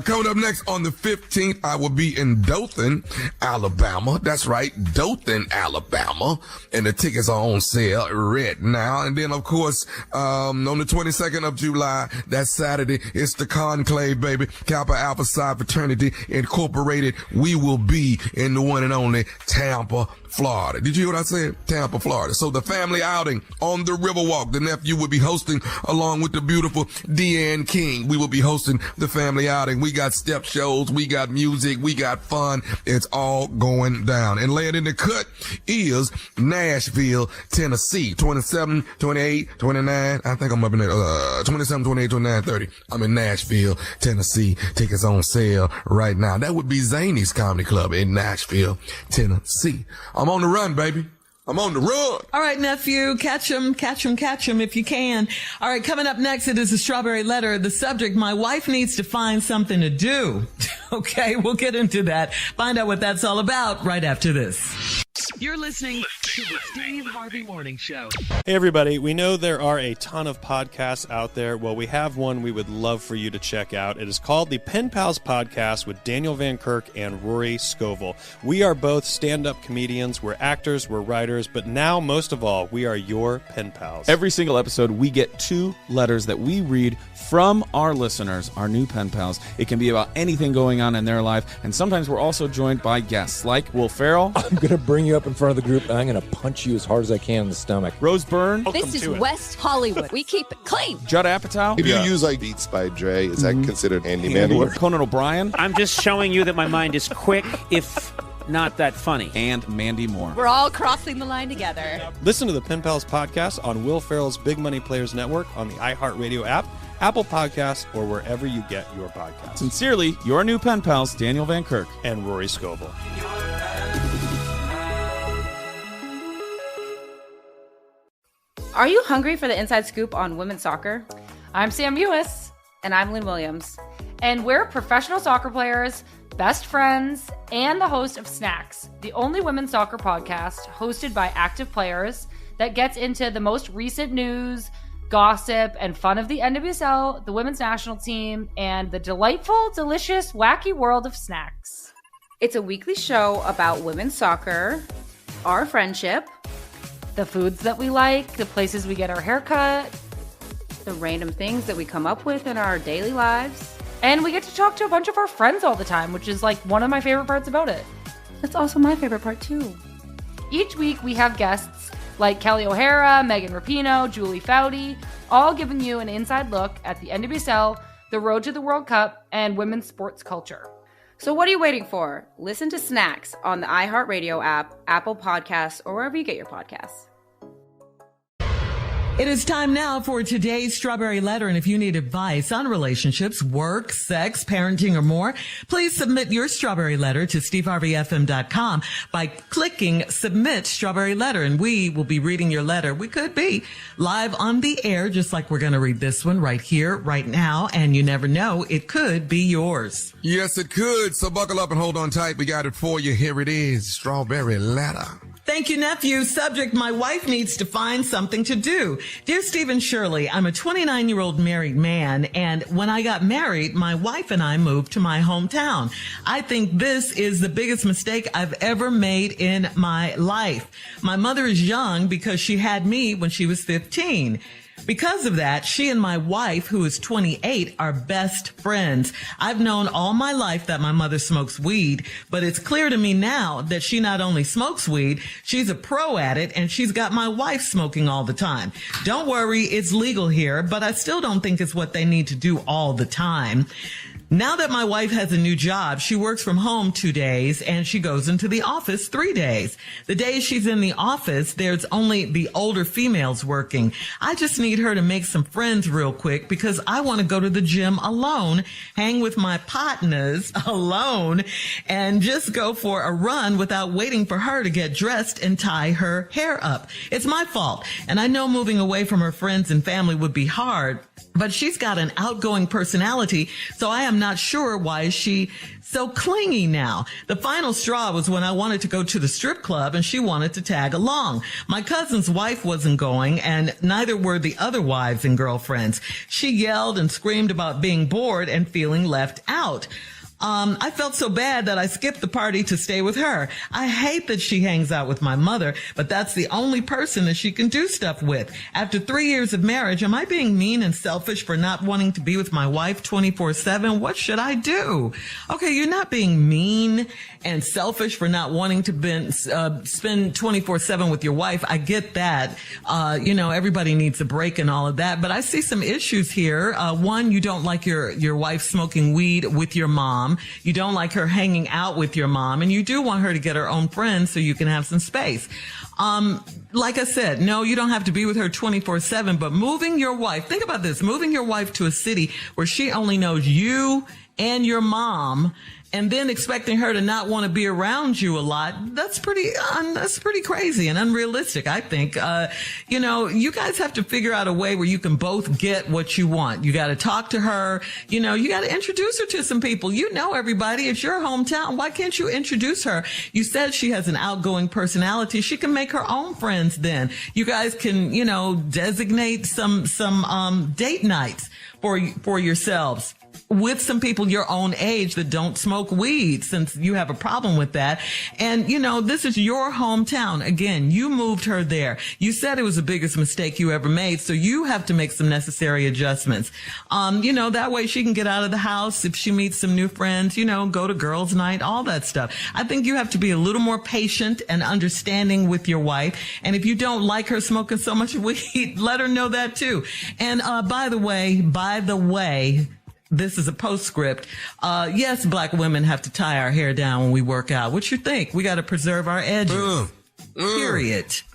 Coming up next on the 15th, I will be in Dothan, Alabama. That's right, Dothan, Alabama. And the tickets are on sale right now. And then, of course, on the 22nd of July, that Saturday, it's the Conclave, baby. Kappa Alpha Psi Fraternity Incorporated. We will be in the one and only Tampa, Florida. Did you hear what I said? Tampa, Florida. So the family outing on the Riverwalk. The nephew will be hosting along with the beautiful Deanne King. We will be hosting the family outing. We got step shows. We got music. We got fun. It's It's all going down. And laying in the cut is Nashville, Tennessee. 27, 28, 29. I think I'm up in there. 27, 28, 29, 30. I'm in Nashville, Tennessee. Tickets on sale right now. That would be Zany's Comedy Club in Nashville, Tennessee. I'm on the run, baby. I'm on the run. All right, nephew, catch him if you can. All right, coming up next, it is a Strawberry Letter. The subject, my wife needs to find something to do. Okay, we'll get into that. Find out what that's all about right after this. You're listening to the Steve Harvey Morning Show. Hey, everybody. We know there are a ton of podcasts out there. Well, we have one we would love for you to check out. It is called the Pen Pals Podcast with Daniel Van Kirk and Rory Scovel. We are both stand-up comedians. We're actors. We're writers. But now, most of all, we are your pen pals. Every single episode, we get 2 letters that we read from our listeners, our new pen pals. It can be about anything going on in their life. And sometimes we're also joined by guests like Will Ferrell. I'm going to bring you up in front of the group, and I'm going to punch you as hard as I can in the stomach. Rose Byrne. This is West Hollywood. We keep it clean. Judd Apatow. If you use like Beats by Dre, is that considered handyman work? Conan O'Brien. I'm just showing you that my mind is quick, if not that funny. And Mandy Moore. We're all crossing the line together. Listen to the Pen Pals Podcast on Will Ferrell's Big Money Players Network, on the iHeartRadio app, Apple Podcasts, or wherever you get your podcasts. Sincerely, your new pen pals, Daniel Van Kirk and Rory Scovel. Are you hungry for the inside scoop on women's soccer? I'm Sam Ewis. And I'm Lynn Williams. And we're professional soccer players, best friends, and the host of Snacks, the only women's soccer podcast hosted by active players that gets into the most recent news, gossip, and fun of the NWSL, the women's national team, and the delightful, delicious, wacky world of snacks. It's a weekly show about women's soccer, our friendship, the foods that we like, the places we get our hair cut, the random things that we come up with in our daily lives. And we get to talk to a bunch of our friends all the time, which is like one of my favorite parts about it. That's also my favorite part too. Each week we have guests like Kelly O'Hara, Megan Rapinoe, Julie Foudy, all giving you an inside look at the NWSL, the road to the World Cup, and women's sports culture. So what are you waiting for? Listen to Snacks on the iHeartRadio app, Apple Podcasts, or wherever you get your podcasts. It is time now for today's Strawberry Letter, and if you need advice on relationships, work, sex, parenting, or more, please submit your Strawberry Letter to steveharveyfm.com by clicking Submit Strawberry Letter, and we will be reading your letter. We could be live on the air, just like we're going to read this one right here, right now, and you never know, it could be yours. Yes, it could, so buckle up and hold on tight. We got it for you. Here it is, Strawberry Letter. Thank you, nephew. Subject, my wife needs to find something to do. Dear Steve and Shirley, I'm a 29-year-old married man, and when I got married, my wife and I moved to my hometown. I think this is the biggest mistake I've ever made in my life. My mother is young because she had me when she was 15. Because of that, she and my wife, who is 28, are best friends. I've known all my life that my mother smokes weed, but it's clear to me now that she not only smokes weed, she's a pro at it, and she's got my wife smoking all the time. Don't worry, it's legal here, but I still don't think it's what they need to do all the time. Now that my wife has a new job, she works from home 2 days and she goes into the office 3 days. The days she's in the office, there's only the older females working. I just need her to make some friends real quick because I want to go to the gym alone, hang with my partners alone, and just go for a run without waiting for her to get dressed and tie her hair up. It's my fault. And I know moving away from her friends and family would be hard, but she's got an outgoing personality, so I am not sure why she so clingy now. The final straw was when I wanted to go to the strip club and she wanted to tag along. My cousin's wife wasn't going, and neither were the other wives and girlfriends. She yelled and screamed about being bored and feeling left out. I felt so bad that I skipped the party to stay with her. I hate that she hangs out with my mother, but that's the only person that she can do stuff with. After 3 years of marriage, am I being mean and selfish for not wanting to be with my wife 24/7? What should I do? Okay, you're not being mean and selfish for not wanting to spend 24/7 with your wife. I get that. Everybody needs a break and all of that, but I see some issues here. One, you don't like your wife smoking weed with your mom. mom. You don't like her hanging out with your mom, and you do want her to get her own friends so you can have some space. Like I said, no, you don't have to be with her 24/7, but moving your wife, think about this, moving your wife to a city where she only knows you and your mom, and then expecting her to not want to be around you a lot, that's pretty crazy and unrealistic, I think. You guys have to figure out a way where you can both get what you want. You got to talk to her. You got to introduce her to some people. You know everybody. It's your hometown. Why can't you introduce her? You said she has an outgoing personality. She can make her own friends then. You guys can, designate some date nights for yourselves with some people your own age that don't smoke weed, since you have a problem with that. And, this is your hometown. Again, you moved her there. You said it was the biggest mistake you ever made, so you have to make some necessary adjustments. That way she can get out of the house if she meets some new friends, go to girls' night, all that stuff. I think you have to be a little more patient and understanding with your wife. And if you don't like her smoking so much weed, let her know that too. And, by the way, this is a postscript. Yes, black women have to tie our hair down when we work out. What you think? We got to preserve our edges.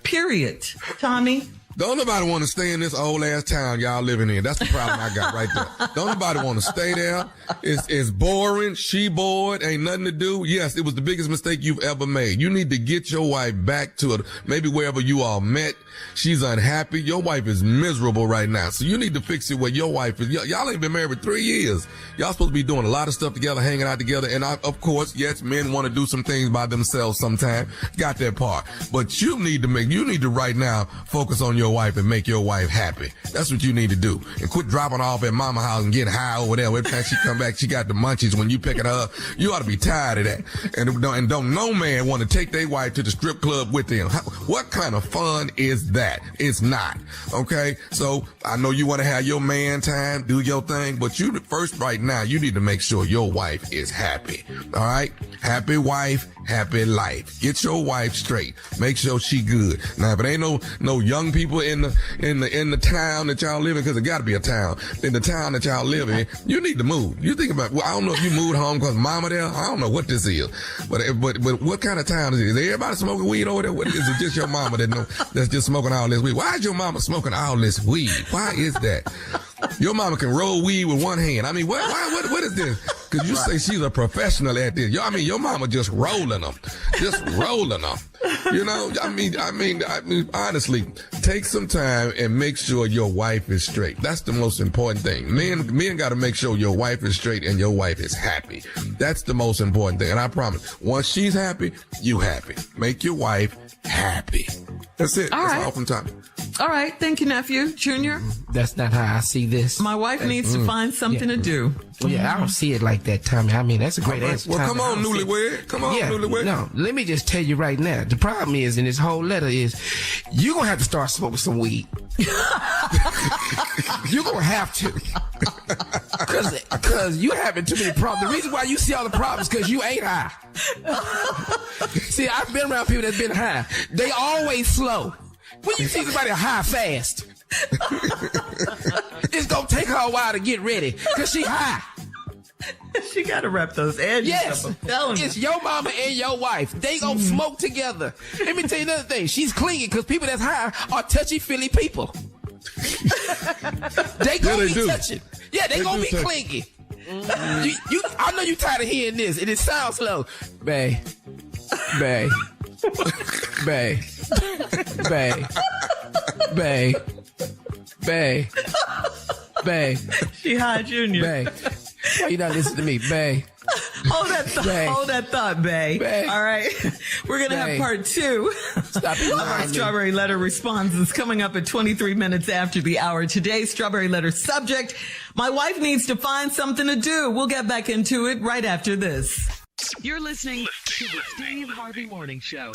Period. Tommy? Don't nobody want to stay in this old ass town y'all living in. That's the problem I got right there. Don't nobody want to stay there. It's boring. She bored. Ain't nothing to do. Yes, it was the biggest mistake you've ever made. You need to get your wife back to maybe wherever you all met. She's unhappy. Your wife is miserable right now. So you need to fix it where your wife is. Y'all ain't been married for 3 years. Y'all supposed to be doing a lot of stuff together, hanging out together. And of course, yes, men want to do some things by themselves sometime. Got that part. But you need to right now focus on your wife and make your wife happy. That's what you need to do. And quit dropping off at mama house and getting high over there. Every time she come back, she got the munchies when you picking her up. You ought to be tired of that. And don't no man want to take their wife to the strip club with them. What kind of fun is that? It's not. Okay? So I know you want to have your man time, do your thing, but you first right now, you need to make sure your wife is happy. All right? Happy wife, happy life. Get your wife straight. Make sure she good. Now, if it ain't no young people in the town that y'all live in, because it got to be a town, in the town that y'all live in, you need to move. You think about, I don't know if you moved home because mama there. I don't know what this is, but what kind of town is it? Is everybody smoking weed over there? What, is it just your mama that's just smoking all this weed? Why is your mama smoking all this weed? Why is that? Your mama can roll weed with one hand. I mean, what is this? Because you say she's a professional at this. Your mama just rolling them. I mean, honestly, take some time and make sure your wife is straight. That's the most important thing. Men got to make sure your wife is straight and your wife is happy. That's the most important thing. And I promise, once she's happy, you happy. Make your wife happy. That's it. That's all from time. All right. Thank you, nephew. Junior? That's not how I see this. My wife needs to find something to do. Yeah, I don't see it like that, Tommy. I mean, that's a great answer. Well, come on, newlywed. Newlywed. No, let me just tell you right now. The problem is, in this whole letter is, you're going to have to start smoking some weed. You're going to have to. Because you having too many problems. The reason why you see all the problems is because you ain't high. See, I've been around people that's been high. They always slow. When you see somebody high fast, it's going to take her a while to get ready because she high. She got to wrap those edges. Yes, it's your mama and your wife. They gonna smoke together. Let me tell you another thing. She's clingy because people that's high are touchy-feely people. They gonna be touching. Yeah, they gonna be clingy. I know you tired of hearing this, and it sounds slow. Bae. She high, Junior. Bae. Why you not listening to me, bae? Hold that thought, bae. All right. We're going to have part 2 of our Strawberry Letter responses coming up at 23 minutes after the hour. Today's Strawberry Letter subject, my wife needs to find something to do. We'll get back into it right after this. You're listening to the Steve Harvey Morning Show.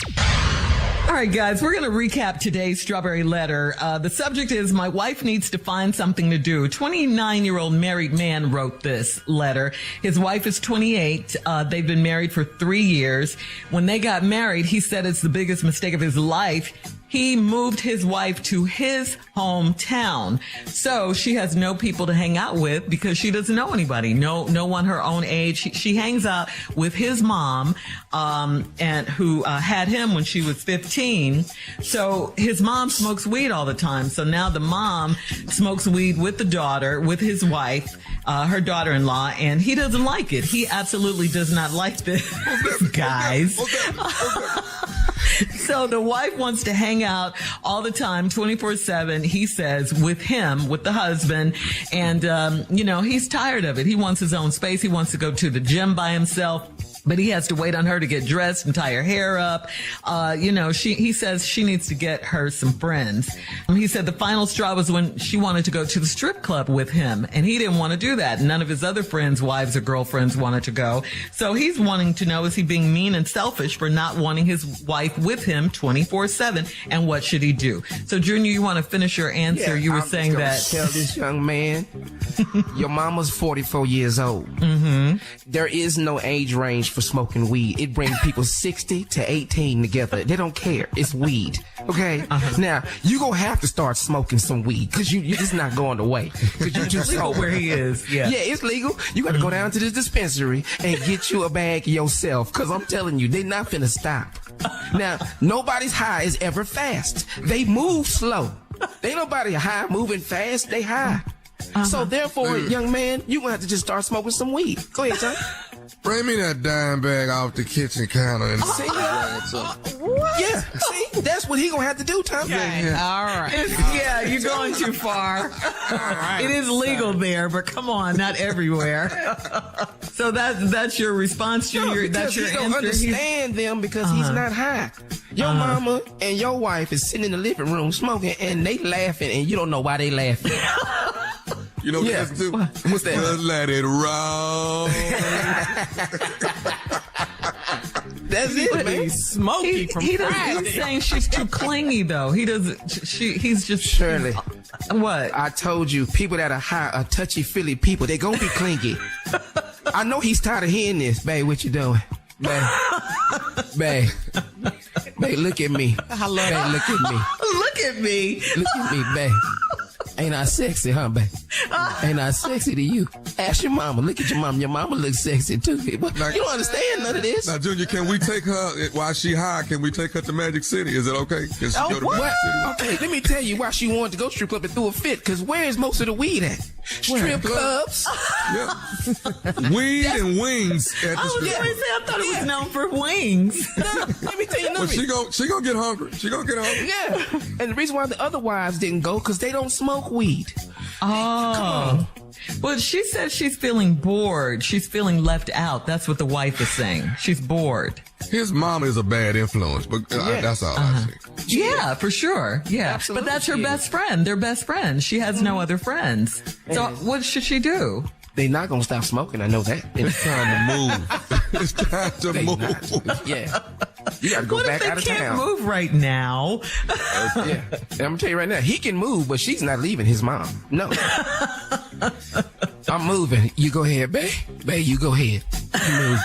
All right, guys, we're going to recap today's Strawberry Letter. The subject is, my wife needs to find something to do. 29-year-old married man wrote this letter. His wife is 28. They've been married for 3 years. When they got married, he said it's the biggest mistake of his life. he moved his wife to his hometown. So she has no people to hang out with because she doesn't know anybody. No one her own age. She hangs out with his mom, and who had him when she was 15. So his mom smokes weed all the time. So now the mom smokes weed with the daughter, with his wife, her daughter-in-law, and he doesn't like it. He absolutely does not like this, guys. So the wife wants to hang out all the time, 24/7, he says, with him, with the husband. And, he's tired of it. He wants his own space. He wants to go to the gym by himself. But he has to wait on her to get dressed and tie her hair up. He says she needs to get her some friends. He said the final straw was when she wanted to go to the strip club with him, and he didn't want to do that. None of his other friends' wives or girlfriends wanted to go. So he's wanting to know, is he being mean and selfish for not wanting his wife with him 24/7? And what should he do? So, Junior, you want to finish your answer? Yeah, you were saying that. Tell this young man, your mama's 44 years old. Mm-hmm. There is no age range for smoking weed. It brings people 60 to 18 together. They don't care. It's weed. Okay? Now, you gonna have to start smoking some weed because you're just not going away. Because you just legal where he is. Yeah. Yeah, it's legal. You got to go down to this dispensary and get you a bag yourself because I'm telling you, they're not finna stop. Now, nobody's high is ever fast. They move slow. Ain't nobody high moving fast. They high. So therefore, young man, you gonna have to just start smoking some weed. Go ahead, son. Bring me that dime bag off the kitchen counter and see. Yeah, see, that's what he gonna have to do, Tom. Okay. All right. Yeah, you're going too far. It is legal there, but come on, not everywhere. So that's your response, Junior. No, that's your he don't understand them because he's not high. Your mama and your wife is sitting in the living room smoking, and they laughing, and you don't know why they laughing. You know what that's do? What's that? Just let it roll. That's it, man. He's smoky from Friday. He's saying she's too clingy, though. He doesn't. He's just Shirley. What? I told you, people that are high are touchy-feely people. They gonna be clingy. I know he's tired of hearing this, babe. What you doing, babe? Babe, look at me. I love babe, look at me. Look at me. Look at me, babe. Ain't I sexy, huh, babe? Ain't I sexy to you? Ask your mama. Look at your mama. Your mama looks sexy, too. But now, you don't understand none of this. Now, Junior, can we take her, while she high, can we take her to Magic City? Is it okay? Can she go to Magic City? Okay, let me tell you why she wanted to go strip club and threw a fit. Because where is most of the weed at? Strip clubs. Yeah. Weed and wings at the strip club. I thought it was known for wings. Let me tell you nothing. Well, she gonna get hungry. She gonna get hungry. Yeah. And the reason why the other wives didn't go, because they don't smoke weed. Oh. Well, she says she's feeling bored. She's feeling left out. That's what the wife is saying. She's bored. His mom is a bad influence, but that's all I see. Yeah, for sure. Yeah. Absolutely. But that's her best friend. They're best friends. She has no other friends. So what should she do? They're not going to stop smoking. I know that. It's time to move. It's time to move. Yeah. You got to go back out of town. They can't move right now. Yeah. And I'm going to tell you right now, he can move, but she's not leaving his mom. No. I'm moving. You go ahead, babe. Babe, you go ahead. You move,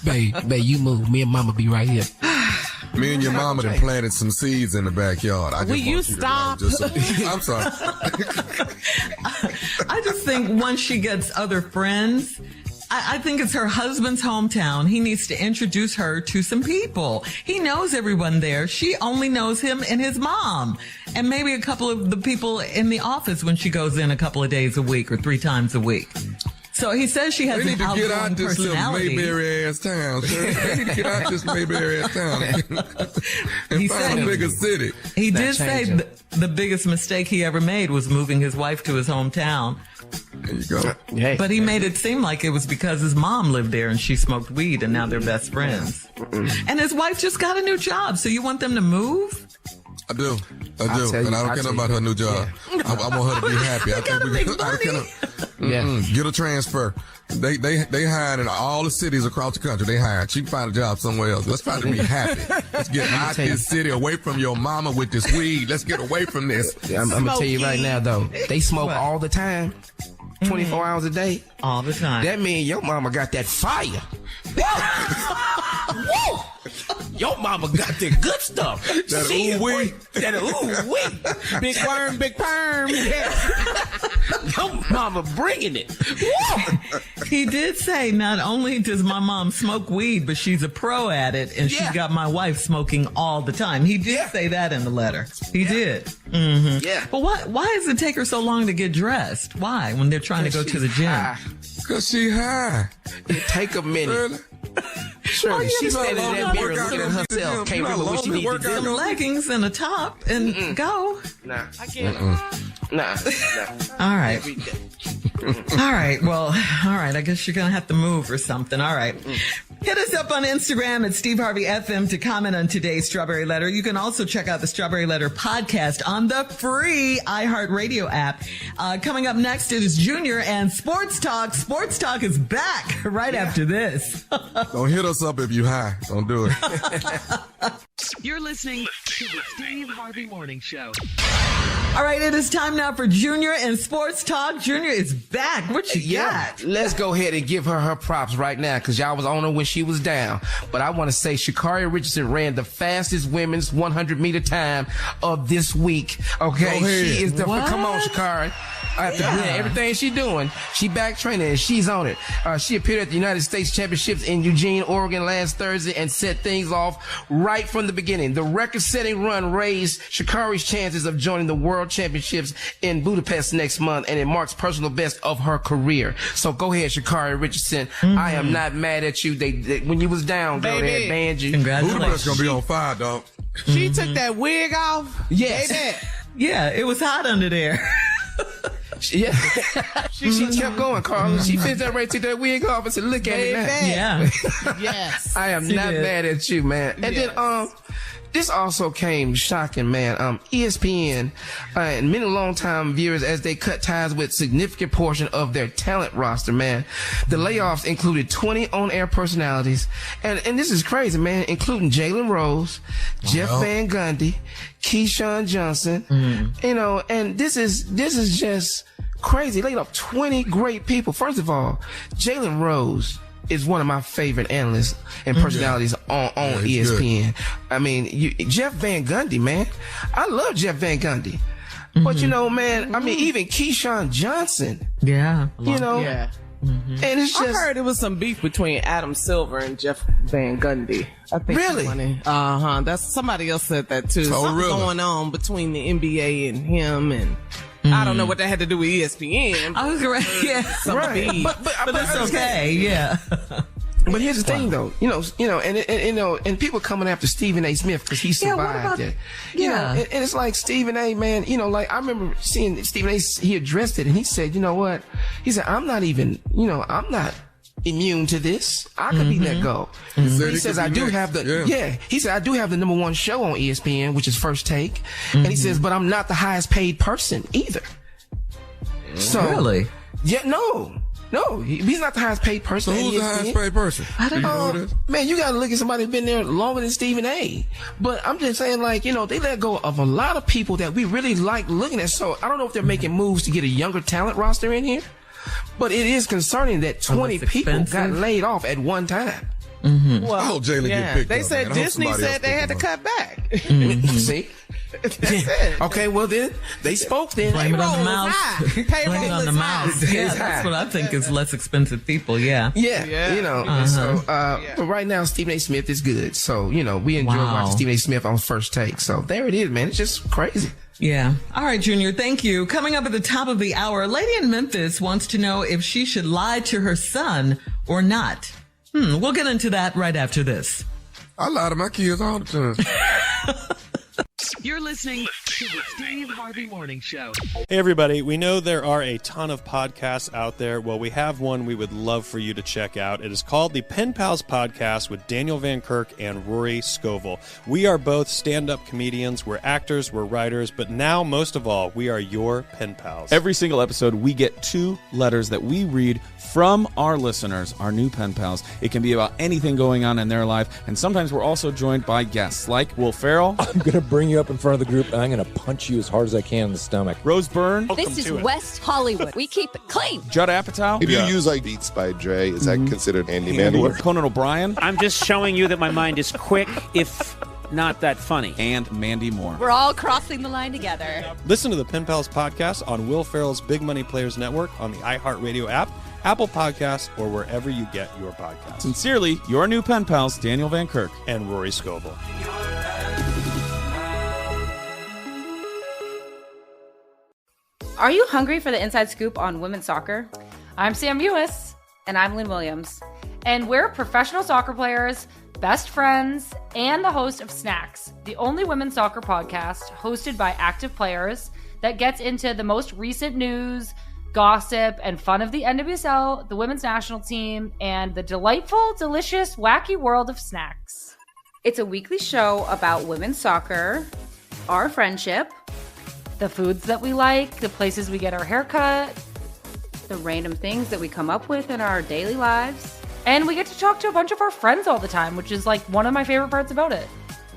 babe. Babe, you move. Me and mama be right here. Me and your mama done planted some seeds in the backyard. Will you stop? I'm sorry. I just think once she gets other friends, I think it's her husband's hometown. He needs to introduce her to some people. He knows everyone there. She only knows him and his mom. And maybe a couple of the people in the office when she goes in a couple of days a week or 3 times a week. So he says she has an outgoing personality. They need to get out this little Mayberry ass town. They need to get out this Mayberry ass town and find a bigger city. He did say the biggest mistake he ever made was moving his wife to his hometown. There you go. Hey. But he made it seem like it was because his mom lived there and she smoked weed and now they're best friends. And his wife just got a new job. So you want them to move? I do. And I don't care about her new job. Yeah. I want her to be happy. I think we get a transfer. They hired in all the cities across the country. They hired. She can find a job somewhere else. Let's find her to be happy. Let's get out this city, away from your mama with this weed. Let's get away from this. I'm going to tell you right now, though. They smoke all the time. 24 hours a day. All the time. That means your mama got that fire. Woo! Your mama got the good stuff. That ooh-wee. That ooh-wee. Big worm, big perm. Yeah. Your mama bringing it. He did say not only does my mom smoke weed, but she's a pro at it, and she's got my wife smoking all the time. He did say that in the letter. He did. Mm-hmm. Yeah. But why does it take her so long to get dressed? Why? When they're trying to go to the gym? Because she high. It take a minute. Really? Sure, she's standing in that mirror looking at herself. Can't remember what she needs to do. Some leggings and a top and go. Nah, I can't. Nah. All right. All right. Well, all right. I guess you're going to have to move or something. All right. Hit us up on Instagram at Steve Harvey FM to comment on today's Strawberry Letter. You can also check out the Strawberry Letter podcast on the free iHeartRadio app. Coming up next, it is Junior and Sports Talk. Sports Talk is back right after this. Don't hit us up if you high. Don't do it. You're listening to the Steve Harvey Morning Show. All right, it is time now for Junior and Sports Talk. Junior is back. What you got? Let's go ahead and give her props right now because y'all was on her when she was down. But I want to say Sha'Carri Richardson ran the fastest women's 100-meter time of this week. Okay, she is the come on, Sha'Carri. After everything she's doing, she back training and she's on it. She appeared at the United States Championships in Eugene, Oregon last Thursday and set things off right from the beginning. The record-setting run raised Sha'Carri's chances of joining the World Championships in Budapest next month, and it marks personal best of her career. So go ahead, Sha'Carri Richardson. I am not mad at you. They when you was down, girl, they had banned you. Congratulations. Budapest gonna be on fire, dog. She took that wig off. Yes. Yeah, it was hot under there. Yeah. she kept going, Carla. She finished that right, took that wig off and said, look at me now. Yeah. Yes. I am not mad at you, man. And then, this also came shocking, man. ESPN and many longtime viewers as they cut ties with significant portion of their talent roster, man. The layoffs included 20 on-air personalities, and this is crazy, man, including Jalen Rose, Jeff Van Gundy, Keyshawn Johnson, you know, and this is just crazy. Laid off 20 great people. First of all, Jalen Rose is one of my favorite analysts and personalities on ESPN. Good. I mean, Jeff Van Gundy, man. I love Jeff Van Gundy. But, you know, man, I mean, even Keyshawn Johnson. Yeah. You know? Yeah. And it's just... I heard it was some beef between Adam Silver and Jeff Van Gundy. I think really? That's somebody else said that too. Something going on between the NBA and him, and I don't know what that had to do with ESPN. I was right. But that's okay. Yeah. But here's the thing, though, and people coming after Stephen A. Smith because he survived it. You know, and it's like Stephen A. man, like I remember seeing Stephen A. he addressed it and he said, you know what? He said, I'm not immune to this. I could be let go. He says I do have the he said I do have the #1 show on ESPN, which is First Take, and he says, but I'm not the highest paid person either. So really, he's not the highest paid person. So who's the highest paid person? I don't know. Man, you gotta look at somebody who's been there longer than Stephen A. But I'm just saying, like, they let go of a lot of people that we really like looking at. So I don't know if they're making moves to get a younger talent roster in here. But it is concerning that 20 people got laid off at one time. Well, I hope Jalen get picked they up, said man. Disney said they had to cut back. See? That's it. Okay, well then, they spoke then. Blame it on the mouse. Payroll on the mouse. Yeah, that's what I think is less expensive people, Yeah. So, but right now, Stephen A. Smith is good. So, we enjoy watching Stephen A. Smith on First Take. So there it is, man. It's just crazy. Yeah. All right, Junior, thank you. Coming up at the top of the hour, a lady in Memphis wants to know if she should lie to her son or not. We'll get into that right after this. I lie to my kids all the time. You're listening to the Steve Harvey Morning Show. Hey, everybody. We know there are a ton of podcasts out there. Well, we have one we would love for you to check out. It is called the Pen Pals Podcast with Daniel Van Kirk and Rory Scovel. We are both stand-up comedians. We're actors. We're writers. But now, most of all, we are your pen pals. Every single episode, we get 2 letters that we read from our listeners, our new pen pals. It can be about anything going on in their life. And sometimes we're also joined by guests like Will Ferrell. I'm going to bring you up in front of the group and I'm going going to punch you as hard as I can in the stomach. Rose Byrne. This is West Hollywood. We keep it clean. Judd Apatow. If you use like Beats by Dre, is that considered handyman work? Conan O'Brien. I'm just showing you that my mind is quick, if not that funny. And Mandy Moore. We're all crossing the line together. Listen to the Pen Pals podcast on Will Ferrell's Big Money Players Network on the iHeartRadio app, Apple Podcasts, or wherever you get your podcasts. Sincerely, your new pen pals, Daniel Van Kirk and Rory Scovel. Are you hungry for the inside scoop on women's soccer? I'm Sam Mewis. And I'm Lynn Williams. And we're professional soccer players, best friends, and the host of Snacks, the only women's soccer podcast hosted by active players that gets into the most recent news, gossip, and fun of the NWSL, the women's national team, and the delightful, delicious, wacky world of snacks. It's a weekly show about women's soccer, our friendship, the foods that we like, the places we get our hair cut, the random things that we come up with in our daily lives. And we get to talk to a bunch of our friends all the time, which is like one of my favorite parts about it.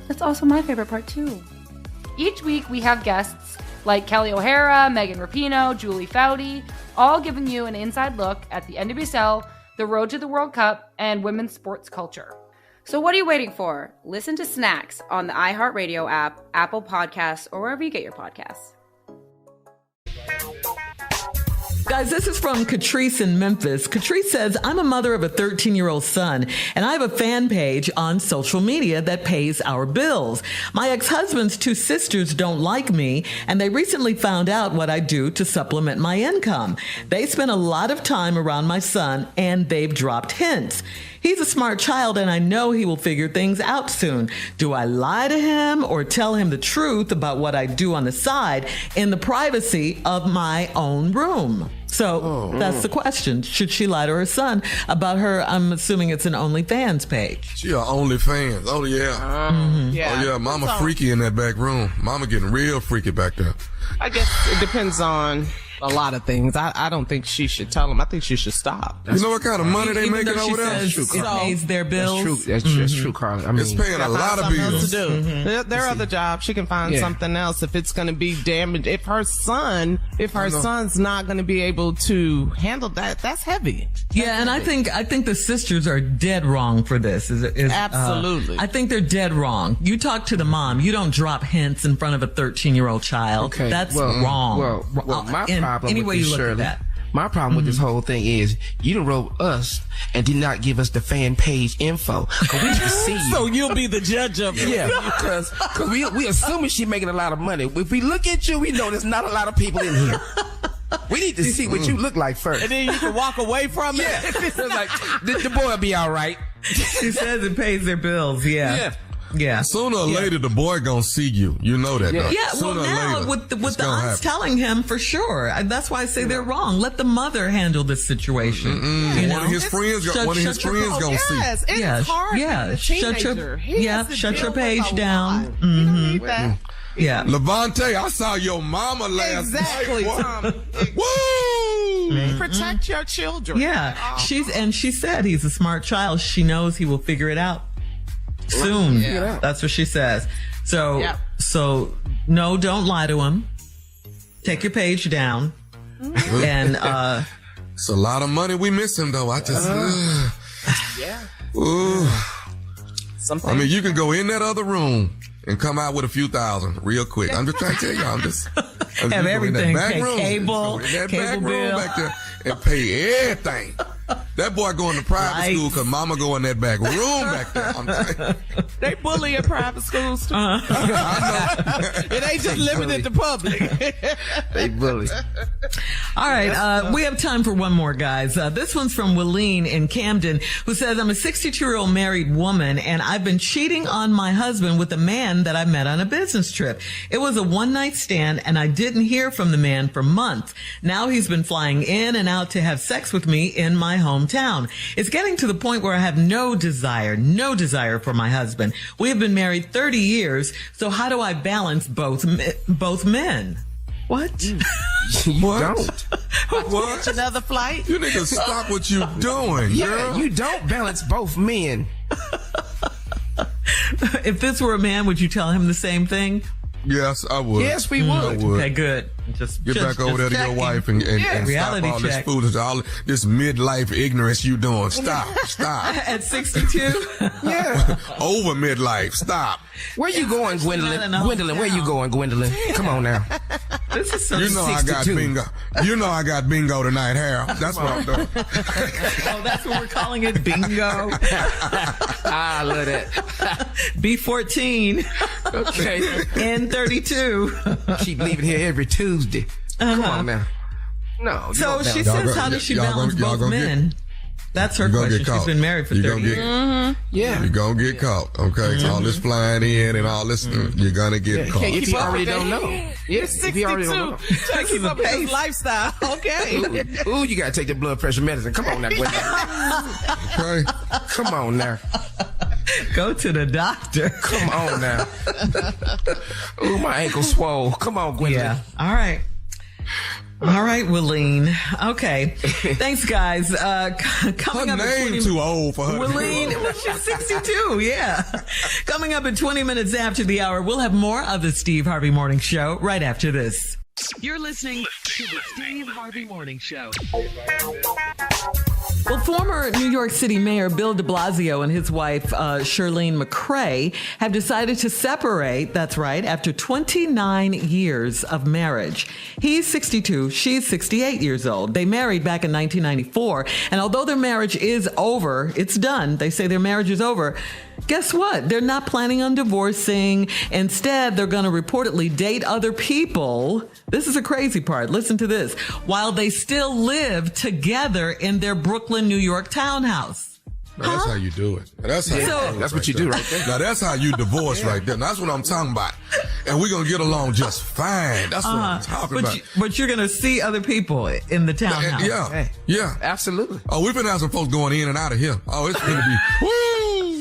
That's also my favorite part too. Each week we have guests like Kelly O'Hara, Megan Rapinoe, Julie Foudy, all giving you an inside look at the NWSL, the road to the World Cup, and women's sports culture. So what are you waiting for? Listen to Snacks on the iHeartRadio app, Apple Podcasts, or wherever you get your podcasts. Guys, this is from Catrice in Memphis. Catrice says, I'm a mother of a 13-year-old son, and I have a fan page on social media that pays our bills. My ex-husband's two sisters don't like me, and they recently found out what I do to supplement my income. They spend a lot of time around my son, and they've dropped hints. He's a smart child, and I know he will figure things out soon. Do I lie to him or tell him the truth about what I do on the side in the privacy of my own room? So that's the question. Should she lie to her son about her, I'm assuming it's an OnlyFans page? She a OnlyFans. Oh, yeah. Yeah. Oh, yeah. Mama freaky in that back room. Mama getting real freaky back there. I guess it depends on a lot of things. I don't think she should tell him. I think she should stop. You know what kind of money they Even making though she over there? says it pays their bills. That's true, Carly. I mean, It's paying a lot of bills. To do. There are other jobs. She can find something else if it's going to be damaged. If her son's not going to be able to handle that, that's heavy. Yeah, and I think the sisters are dead wrong for this. Absolutely. I think they're dead wrong. You talk to the mom. You don't drop hints in front of a 13-year-old child. Okay. That's wrong. Well, my problem any with way this, you look Shirley, at that. my problem with this whole thing is you done wrote us and did not give us the fan page info. Cause we can see you. So you'll be the judge of it. Yeah, because we assuming she's making a lot of money. If we look at you, we know there's not a lot of people in here. We need to see what you look like first. And then you can walk away from it. Yeah. It's like, the boy will be all right. She says it pays their bills. Yeah. Sooner or later, the boy gonna see you. You know that, though. Yeah, well, now with the aunts telling him for sure. That's why I say they're wrong. Let the mother handle this situation. One of his friends gonna see. It's hard. Yeah, shut your page down. Read that. Yeah. Levante, I saw your mama last Exactly, night. Tom. Woo! Protect your children. Yeah. She said he's a smart child. She knows he will figure it out soon. Yeah. That's what she says. So no, don't lie to him. Take your page down. And it's a lot of money we missing though. I just I mean, you can go in that other room and come out with a few thousand real quick. I'm just trying to tell you, I'm just have everything, pay cable bill, back there and pay everything. That boy going to private school because mama go in that back room back there. I'm saying. They bully in private schools too. It ain't just limited to public. They bully. All right, we have time for one more, guys. This one's from Willeen in Camden, who says, I'm a 62-year-old married woman, and I've been cheating on my husband with a man that I met on a business trip. It was a one-night stand, and I didn't hear from the man for months. Now he's been flying in and out to have sex with me in my hometown. It's getting to the point where I have no desire for my husband. We have been married 30 years, so how do I balance both men? What? What? Catch another flight? You niggas stop what you doing, girl. You don't balance both men. If this were a man, would you tell him the same thing? Yes, I would. Yes, we would. I would. Okay, good. Just Get back over there to your wife and stop all this foolishness, all this midlife ignorance you doing. Stop. At 62? Yeah. Over midlife. Stop. Where you going, Gwendolyn? Gwendolyn, where you going, Gwendolyn? Come on now. This is so You know 62. I got bingo. You know I got bingo tonight, Harold. That's what I'm doing. Oh, that's what we're calling it, bingo. I love that. B14. Okay. N32. Keep leaving here every Tuesday. Come on now. No. So she says, how does she balance both men? That's her question. She's been married for 30 years. Yeah. You're going to get caught, okay? So all this flying in and all this, you're going to get caught. If you already don't know. Yes, 62. Keep up with his lifestyle. Okay. Ooh, you got to take the blood pressure medicine. Come on now, Gwendolyn. Okay. Come on now. Go to the doctor. Come on now. Ooh, my ankle swole. Come on, Gwendolyn. Yeah. All right. All right, Willeen. Okay. Thanks, guys. Coming Her up name too old for her. Willeen, she's 62, yeah. Coming up at 20 minutes after the hour, we'll have more of the Steve Harvey Morning Show right after this. You're listening to the Steve Harvey Morning Show. Well, former New York City Mayor Bill de Blasio and his wife, Shirlene McCrae, have decided to separate, that's right, after 29 years of marriage. He's 62, she's 68 years old. They married back in 1994, and although their marriage is over, it's done, they say their marriage is over, guess what? They're not planning on divorcing. Instead, they're going to reportedly date other people. This is a crazy part. Listen to this. While they still live together in their Brooklyn, New York townhouse. Now, that's how you do it. That's how that's what you do right there. Now, that's how you divorce right there. Now, that's what I'm talking about. And we're going to get along just fine. That's what I'm talking about. But you're going to see other people in the townhouse. Yeah. Absolutely. Oh, we've been having some folks going in and out of here. Oh, it's going to be, woo!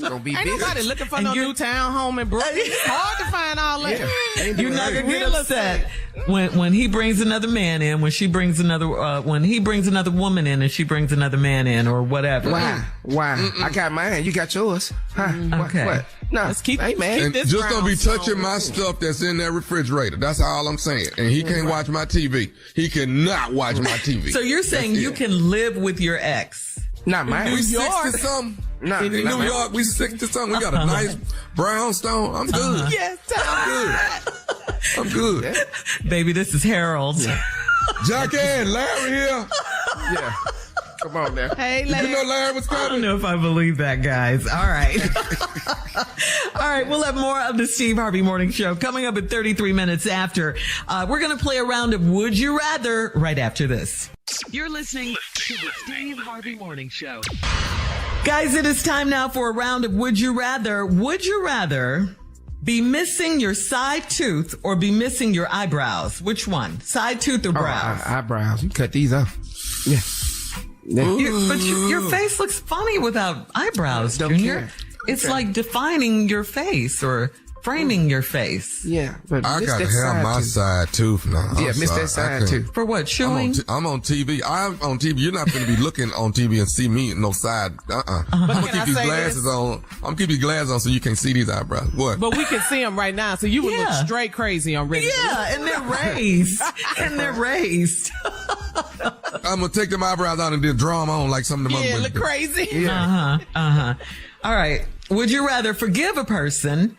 Ain't nobody looking for no new townhome in Brooklyn. It's hard to find all that. Yeah. You're not gonna get upset when he brings another man in, when he brings another woman in, and she brings another man in, or whatever. Why? I got mine. You got yours. Huh? Okay. What? No, let's keep. Hey man, and just don't be touching my stuff that's in that refrigerator. That's all I'm saying. And he can't watch my TV. He cannot watch my TV. So you're saying you can live with your ex? Not mine. We 60-something. In New York, we 60-something. We got a nice brownstone. I'm good. Yes, I'm good. Baby, this is Harold. Jackie and Larry here. Yeah. Come on now. Hey, Larry. You know Larry was coming. I don't know if I believe that, guys. All right. All right. We'll have more of the Steve Harvey Morning Show coming up at 33 minutes after. We're going to play a round of Would You Rather right after this. You're listening to the Steve Harvey Morning Show. Guys, it is time now for a round of Would You Rather. Would you rather be missing your side tooth or be missing your eyebrows? Which one? Side tooth or brows? Eyebrows. You cut these off. Yeah. But your face looks funny without eyebrows, Don't Junior. care. It's like defining your face or framing your face. Yeah, but I got to have my side tooth now. Yeah, miss that side tooth. For what? Chewing? I'm on TV. I'm on TV. You're not going to be looking on TV and see me no side. I'm going to keep these glasses on. I'm going to keep these glasses on so you can see these eyebrows. What? But we can see them right now, so you would look straight crazy on radio. Yeah, and they're raised. I'm going to take them eyebrows out and then draw them on like some of them other look crazy. Yeah. All right. Would you rather forgive a person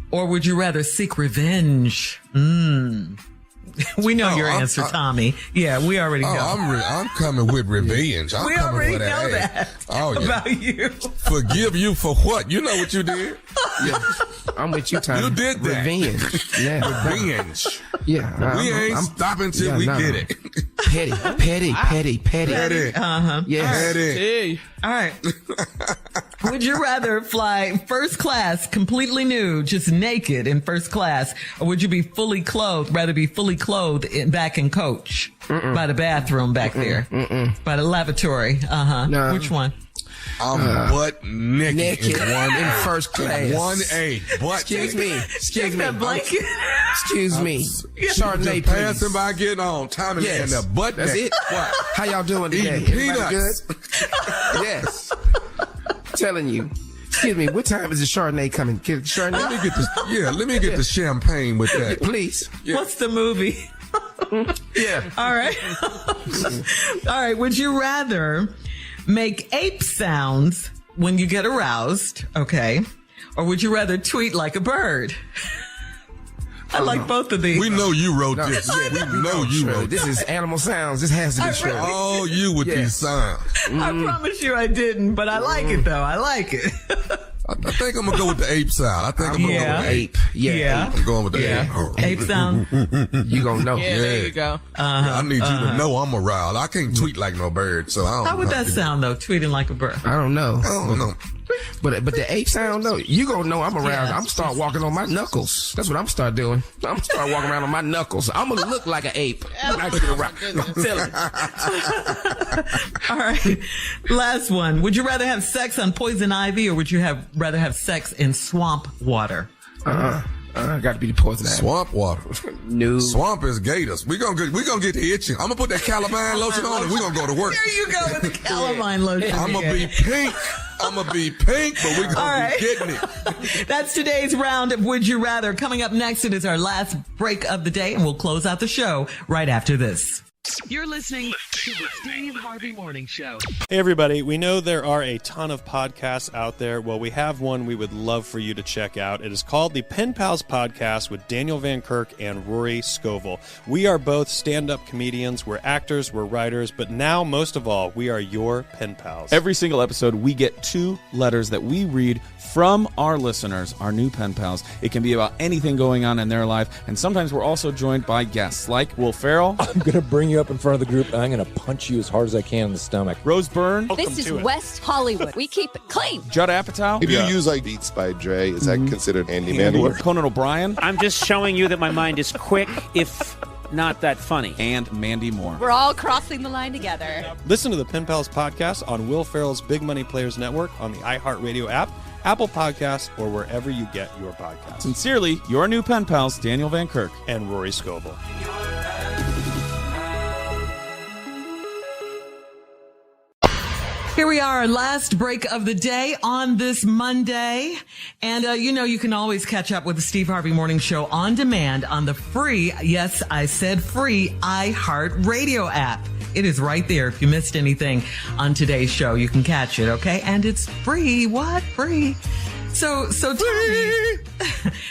or would you rather seek revenge? We know your answer, Tommy. Yeah, we already know. I'm coming with revenge. We already know that about you. Forgive you for what? You know what you did. Yeah, I'm with you, Tommy. You did that. Revenge. Yeah, revenge. Yeah, we ain't stopping till we get it. Petty. Yes. Petty. All right. Would you rather fly first class completely nude, just naked in first class, or would you be fully clothed, rather be fully clothed back in coach by the bathroom back there, by the lavatory? No. Which one? I'm butt naked in first class. 1A. Butt Excuse me. Blanket. Excuse me. Chardonnay, just passing by, getting on. Tommy and the butt. That's naked. it. What? How y'all doing today? Eating Everybody peanuts. good? Yes. Telling you. Excuse me, what time is the Chardonnay coming? Chardonnay? Let me get the champagne with that. Please. Yeah. What's the movie? Yeah. All right. All right. Would you rather make ape sounds when you get aroused, okay? Or would you rather tweet like a bird? I like both of these. We know you wrote this. Yeah, we know you wrote this. This is animal sounds. This has to be Shirley. Oh, you with these sounds. I promise you I didn't, but I like it though. I like it. I think I'm gonna go with the ape sound. I think I'm gonna go with the ape. Yeah. I'm going with the ape. Ape sound. You gonna know. Yeah, there you go. I need you to know I'm aroused. I can't tweet like no bird, so I don't. How would that sound though? Tweeting like a bird. I don't know. know. But the ape sound though, you gonna know I'm around. I'm start walking on my knuckles. That's what I'm start doing. I'm start walking around on my knuckles. I'm gonna look like an ape. I get around. I'm telling you. All right. Last one. Would you rather have sex on poison ivy or would you rather have sex in swamp water? Got to be the poison ivy. Swamp water. No. Swamp is gators. We gonna get the itching. I'm gonna put that calamine lotion on and we gonna go to work. There you go with the calamine lotion. I'm gonna be pink. But we gonna be getting it. That's today's round of Would You Rather. Coming up next, it is our last break of the day, and we'll close out the show right after this. You're listening to the Steve Harvey Morning Show. Hey, everybody. We know there are a ton of podcasts out there. Well, we have one we would love for you to check out. It is called the Pen Pals Podcast with Daniel Van Kirk and Rory Scovel. We are both stand-up comedians. We're actors. We're writers. But now, most of all, we are your pen pals. Every single episode, we get 2 letters that we read from our listeners, our new pen pals. It can be about anything going on in their life. And sometimes we're also joined by guests like Will Ferrell. I'm going to bring you up in front of the group, and I'm going to punch you as hard as I can in the stomach. Rose Byrne. This is West Hollywood. We keep it clean. Judd Apatow. If you use like Beats by Dre, is that considered handyman work? Conan O'Brien. I'm just showing you that my mind is quick, if not that funny. And Mandy Moore. We're all crossing the line together. Listen to the Pen Pals Podcast on Will Ferrell's Big Money Players Network, on the iHeartRadio app, Apple Podcasts, or wherever you get your podcasts. Sincerely, your new pen pals, Daniel Van Kirk and Rory Scovel. Here we are, our last break of the day on this Monday. And, you can always catch up with the Steve Harvey Morning Show on demand on the free, yes, I said free, iHeartRadio app. It is right there. If you missed anything on today's show, you can catch it, okay? And it's free. What? Free. So tell me,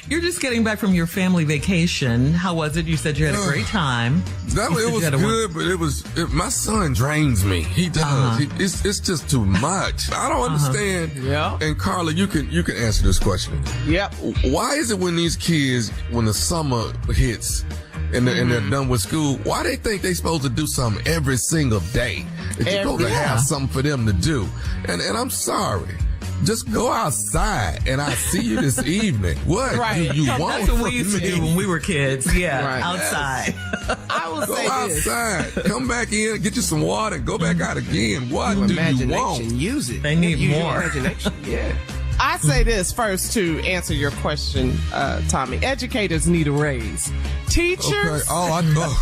you're just getting back from your family vacation. How was it? You said you had a great time. It was good, but my son drains me. He does. It's just too much. I don't understand. Yeah. And Carla, you can answer this question. Yep. Why is it when these kids, when the summer hits and they're done with school, why they think they supposed to do something every single day? That you're supposed to have something for them to do. And I'm sorry. Just go outside and I'll see you this evening. What do you want? That's what we used to do when we were kids. Yeah, outside. I will go say outside. this. Come back in, get you some water, and go back out again. What do you want? Use it. They need Use more. Your imagination. Yeah. I say this first to answer your question, Tommy. Educators need a raise. Teachers. Okay.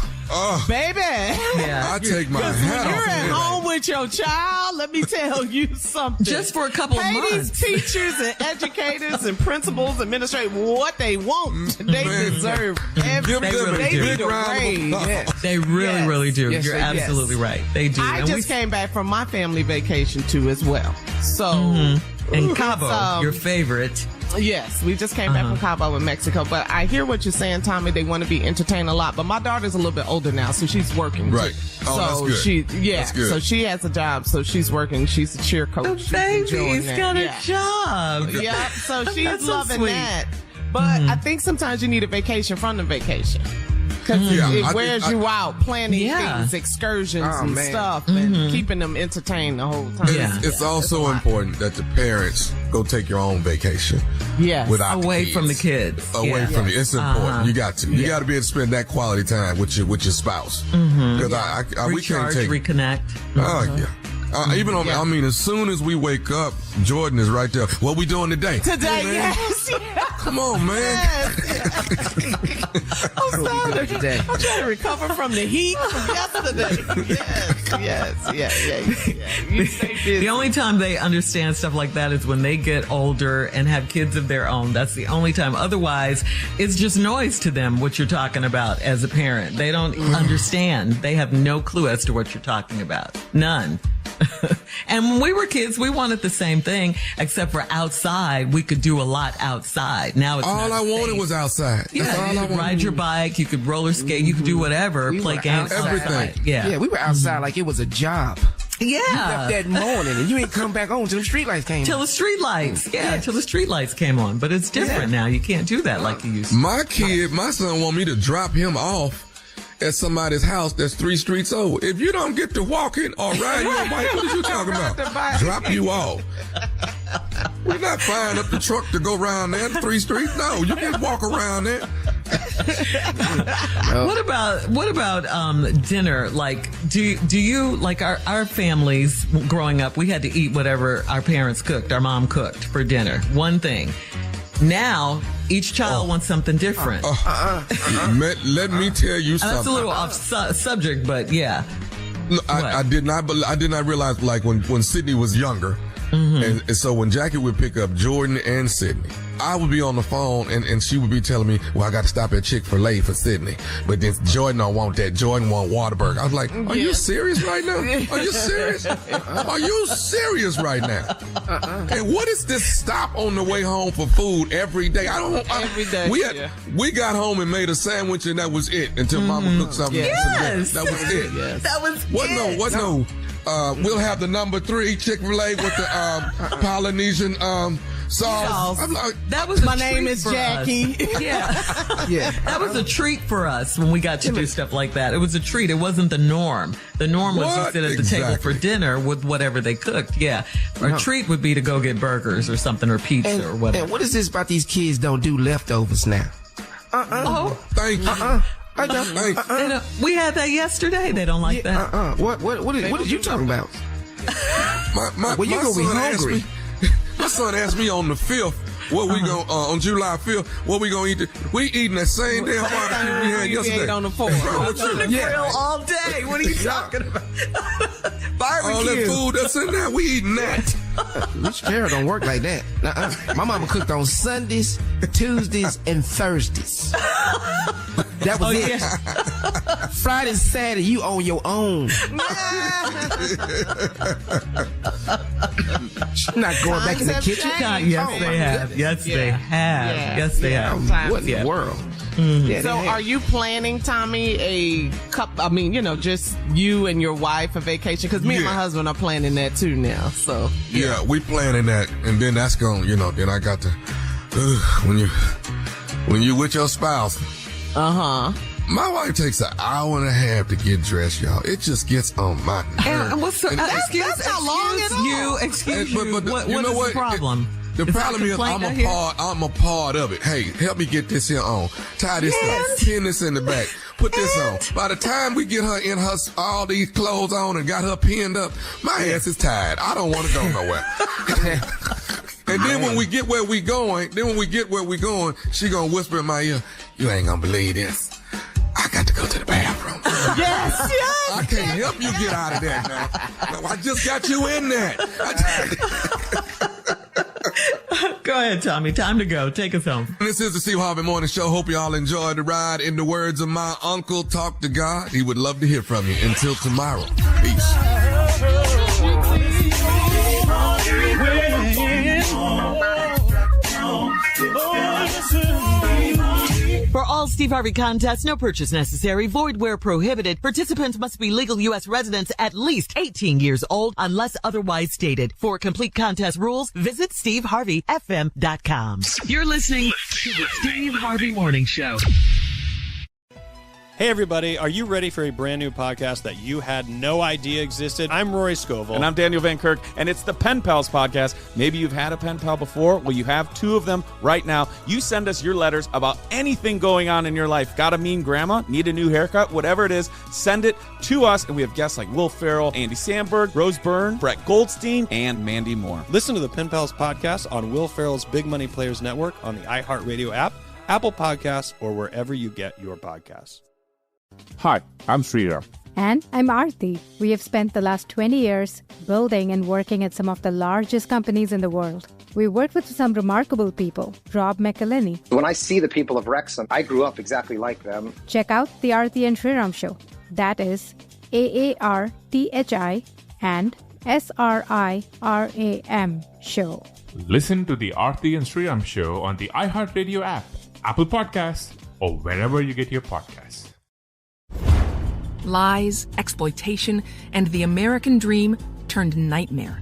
Baby. Yeah. I take my hat off. You're at home with your child. Let me tell you something. Just for a couple of months. These teachers and educators and principals, administrators, what they want, they deserve everything. They need a raise. Yes. They really do. Yes, You're absolutely right. They do. I just came back from my family vacation too as well. So. And Cabo, your favorite. Yes, we just came back from Cabo in Mexico. But I hear what you're saying, Tommy. They want to be entertained a lot. But my daughter's a little bit older now, so she's working. Right. Too. Oh, that's good. That's good. So she has a job, so she's working. She's a cheer coach. The baby's got a job. Yeah, so she's That's loving so that. But I think sometimes you need a vacation from the vacation. Because it wears you out planning things, excursions and stuff, and keeping them entertained the whole time. It's also important that the parents go take your own vacation. Yes. Without away from the kids. Away from it. It's important. You got to. You got to be able to spend that quality time with your spouse. Because we can't take reconnect. Oh yeah. Even on, I mean, as soon as we wake up, Jordan is right there. What we doing today? Today, yes. Come on, man. I'm sorry. I'm trying to recover from the heat from yesterday. Yes. You stay busy. The only time they understand stuff like that is when they get older and have kids of their own. That's the only time. Otherwise, it's just noise to them what you're talking about as a parent. They don't understand. They have no clue as to what you're talking about. None. And when we were kids, we wanted the same thing, except for outside. We could do a lot outside. Now it's all I wanted was outside. Yeah, That's all you I could wanted. ride your bike, you could roller skate, you could do whatever, play games, everything. Yeah, we were outside like it was a job. Yeah. You left that morning and you ain't come back on till the streetlights came on. Till the streetlights came on. But it's different now. You can't do that like you used to. My son want me to drop him off at somebody's house that's 3 streets over. If you don't get to walking or ride your bike, what are you talking about? Drop you off. We're not firing up the truck to go around there 3 streets. No, you can walk around there. What about dinner? Like, do you like our families growing up? We had to eat whatever our parents cooked, our mom cooked for dinner. One thing. Now each child wants something different. Let me tell you something. That's a little off subject, but yeah. No, I did not realize, like when Sydney was younger, and so when Jackie would pick up Jordan and Sydney, I would be on the phone and she would be telling me, well, I got to stop at Chick-fil-A for Sydney. But then Jordan don't want that. Jordan want Whataburger. I was like, are you serious right now? Are you serious? Are you serious right now? And what is this stop on the way home for food every day? Every day. We got home and made a sandwich and that was it until Mama cooked something. Yes. That was it. Yes. That was No. We'll have the number 3 Chick-fil-A with the Polynesian sauce. That was my name is Jackie. Yeah. That was a treat for us when we got to do stuff like that. It was a treat. It wasn't the norm. The norm was to sit at the table for dinner with whatever they cooked. Yeah. Our treat would be to go get burgers or something or pizza or whatever. And what is this about these kids don't do leftovers now? Thank you. We had that yesterday. They don't like that. What are you talking about? Well, you gonna be hungry. My son asked me on the 5th, what we going on July 5th, what we gonna eat? We eating that same damn barbecue we had yesterday. On the 4th. On the grill all day. What are you talking about? Barbecue. All that food that's in there, we eating that. Rich Carol don't work like that. My mama cooked on Sundays, Tuesdays, and Thursdays. That was it. Friday, Saturday, you on your own. She's not going back in the kitchen. Yes, they have. Yes, they have. Yes, they have. What in the world? So are you planning, Tommy, just you and your wife a vacation? Because me and my husband are planning that too now. So yeah, we planning that, and then that's going. Then I got to when you with your spouse. My wife takes an hour and a half to get dressed, y'all. It just gets on my nerves. That's not long at all. Excuse you. But what is the problem? The problem is I'm a part of it. Hey, help me get this here on. Tie this up. Pin this in the back. Put this on. By the time we get her in her all these clothes on and got her pinned up, my ass is tired. I don't want to go nowhere. And then when we get where we going, she gonna whisper in my ear, you ain't gonna believe this. I got to go to the bathroom. Yes. I can't help you get out of that now. No, I just got you in there. Go ahead, Tommy. Time to go. Take us home. This is the Steve Harvey Morning Show. Hope you all enjoyed the ride. In the words of my uncle, talk to God. He would love to hear from you. Until tomorrow. Peace. For all Steve Harvey contests, no purchase necessary, void where prohibited. Participants must be legal U.S. residents at least 18 years old unless otherwise stated. For complete contest rules, visit SteveHarveyFM.com. You're listening to the Steve Harvey Morning Show. Hey everybody, are you ready for a brand new podcast that you had no idea existed? I'm Rory Scovel. And I'm Daniel Van Kirk, and it's the Pen Pals podcast. Maybe you've had a pen pal before. Well, you have two of them right now. You send us your letters about anything going on in your life. Got a mean grandma? Need a new haircut? Whatever it is, send it to us. And we have guests like Will Ferrell, Andy Samberg, Rose Byrne, Brett Goldstein, and Mandy Moore. Listen to the Pen Pals podcast on Will Ferrell's Big Money Players Network, on the iHeartRadio app, Apple Podcasts, or wherever you get your podcasts. Hi, I'm Sridhar. And I'm Aarti. We have spent the last 20 years building and working at some of the largest companies in the world. We worked with some remarkable people. Rob McElhenney. When I see the people of Wrexham, I grew up exactly like them. Check out the Aarti and Sriram Show. That is AARTHI and SRIRAM Show. Listen to the Aarti and Sriram Show on the iHeartRadio app, Apple Podcasts, or wherever you get your podcasts. Lies, exploitation, and the American dream turned nightmare.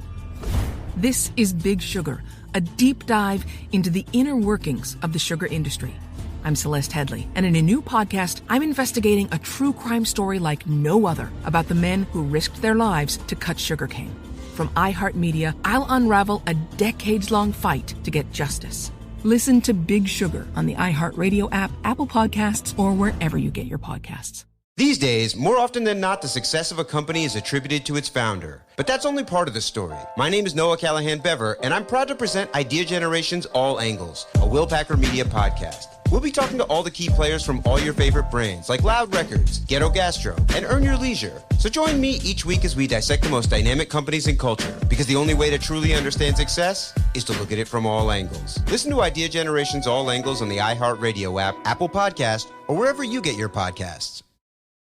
This is Big Sugar, a deep dive into the inner workings of the sugar industry. I'm Celeste Headley, and in a new podcast, I'm investigating a true crime story like no other about the men who risked their lives to cut sugarcane. From iHeartMedia, I'll unravel a decades-long fight to get justice. Listen to Big Sugar on the iHeartRadio app, Apple Podcasts, or wherever you get your podcasts. These days, more often than not, the success of a company is attributed to its founder. But that's only part of the story. My name is Noah Callahan-Bever, and I'm proud to present Idea Generation's All Angles, a Will Packer Media podcast. We'll be talking to all the key players from all your favorite brands, like Loud Records, Ghetto Gastro, and Earn Your Leisure. So join me each week as we dissect the most dynamic companies in culture, because the only way to truly understand success is to look at it from all angles. Listen to Idea Generation's All Angles on the iHeartRadio app, Apple Podcast, or wherever you get your podcasts.